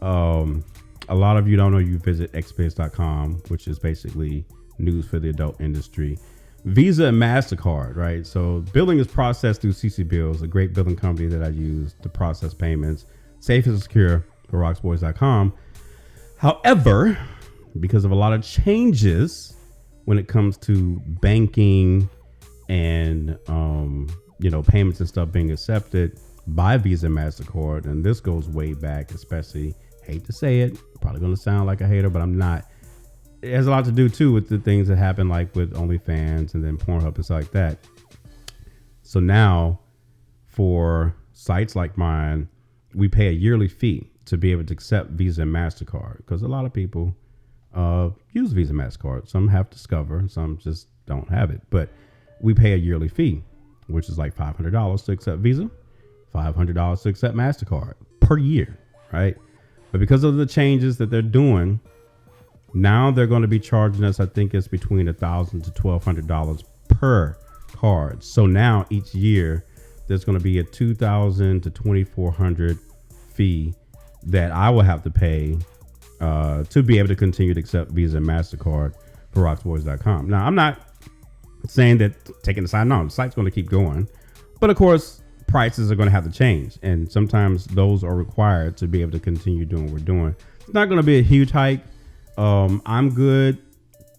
A lot of you don't know, you visit xbiz.com, which is basically news for the adult industry. Visa and MasterCard, right? So billing is processed through CC Bills, a great billing company that I use to process payments, safe and secure for rocksboys.com. However, because of a lot of changes when it comes to banking and payments and stuff being accepted by Visa and MasterCard, and this goes way back, especially, hate to say it, probably going to sound like a hater, but I'm not. It has a lot to do too with the things that happen, like with OnlyFans and then Pornhub and stuff like that. So now for sites like mine, we pay a yearly fee to be able to accept Visa and MasterCard, because a lot of people use Visa and MasterCard. Some have Discover and some just don't have it, but we pay a yearly fee, which is like $500 to accept Visa, $500 to accept MasterCard per year, right? But because of the changes that they're doing, now they're going to be charging us, I think it's between $1,000 to $1,200 per card. So now each year there's going to be a $2,000 to $2,400 fee that I will have to pay to be able to continue to accept Visa and MasterCard for rocksboys.com. Now, I'm not saying that taking the side, no, the site's going to keep going, but of course prices are going to have to change, and sometimes those are required to be able to continue doing what we're doing. It's not going to be a huge hike. I'm good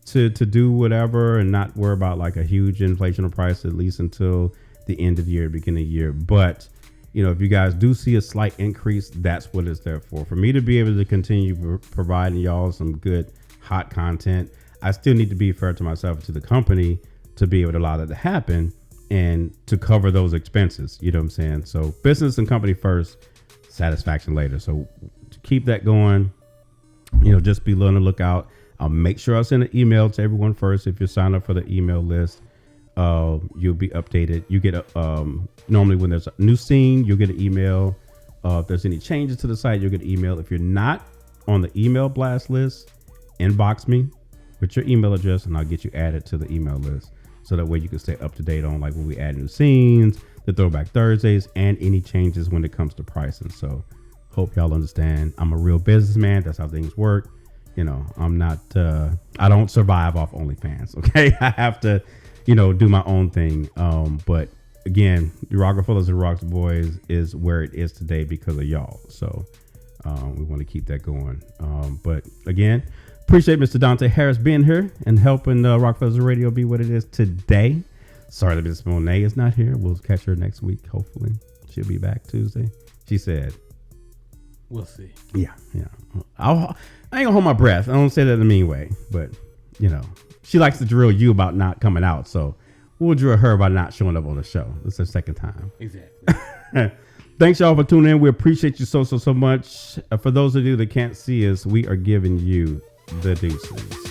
to do whatever and not worry about like a huge inflation of price, at least until the end of the year, beginning of the year. But if you guys do see a slight increase, that's what it's there for me to be able to continue providing y'all some good hot content. I still need to be fair to myself and to the company to be able to allow that to happen and to cover those expenses. You know what I'm saying? So business and company first, satisfaction later. So to keep that going, just be on the lookout. I'll make sure I send an email to everyone first. If you sign up for the email list, you'll be updated. You get normally when there's a new scene, you'll get an email. If there's any changes to the site, you'll get an email. If you're not on the email blast list, inbox me with your email address and I'll get you added to the email list. So that way you can stay up to date on like when we add new scenes, the Throwback Thursdays, and any changes when it comes to pricing. So hope y'all understand. I'm a real businessman. That's how things work. I'm not, I don't survive off OnlyFans. Okay. I have to, do my own thing. But again, the Rockefellers and Rocks Boys is where it is today because of y'all. So we want to keep that going. But again, appreciate Mr. Dante Harris being here and helping Rockefellers Radio be what it is today. Sorry that Miss Monet is not here. We'll catch her next week. Hopefully she'll be back Tuesday. She said, we'll see. Yeah. I ain't gonna hold my breath. I don't say that in a mean way, but she likes to drill you about not coming out. So we'll drill her about not showing up on the show. It's the second time. Exactly. Thanks y'all for tuning in. We appreciate you so much. For those of you that can't see us, we are giving you the deuces.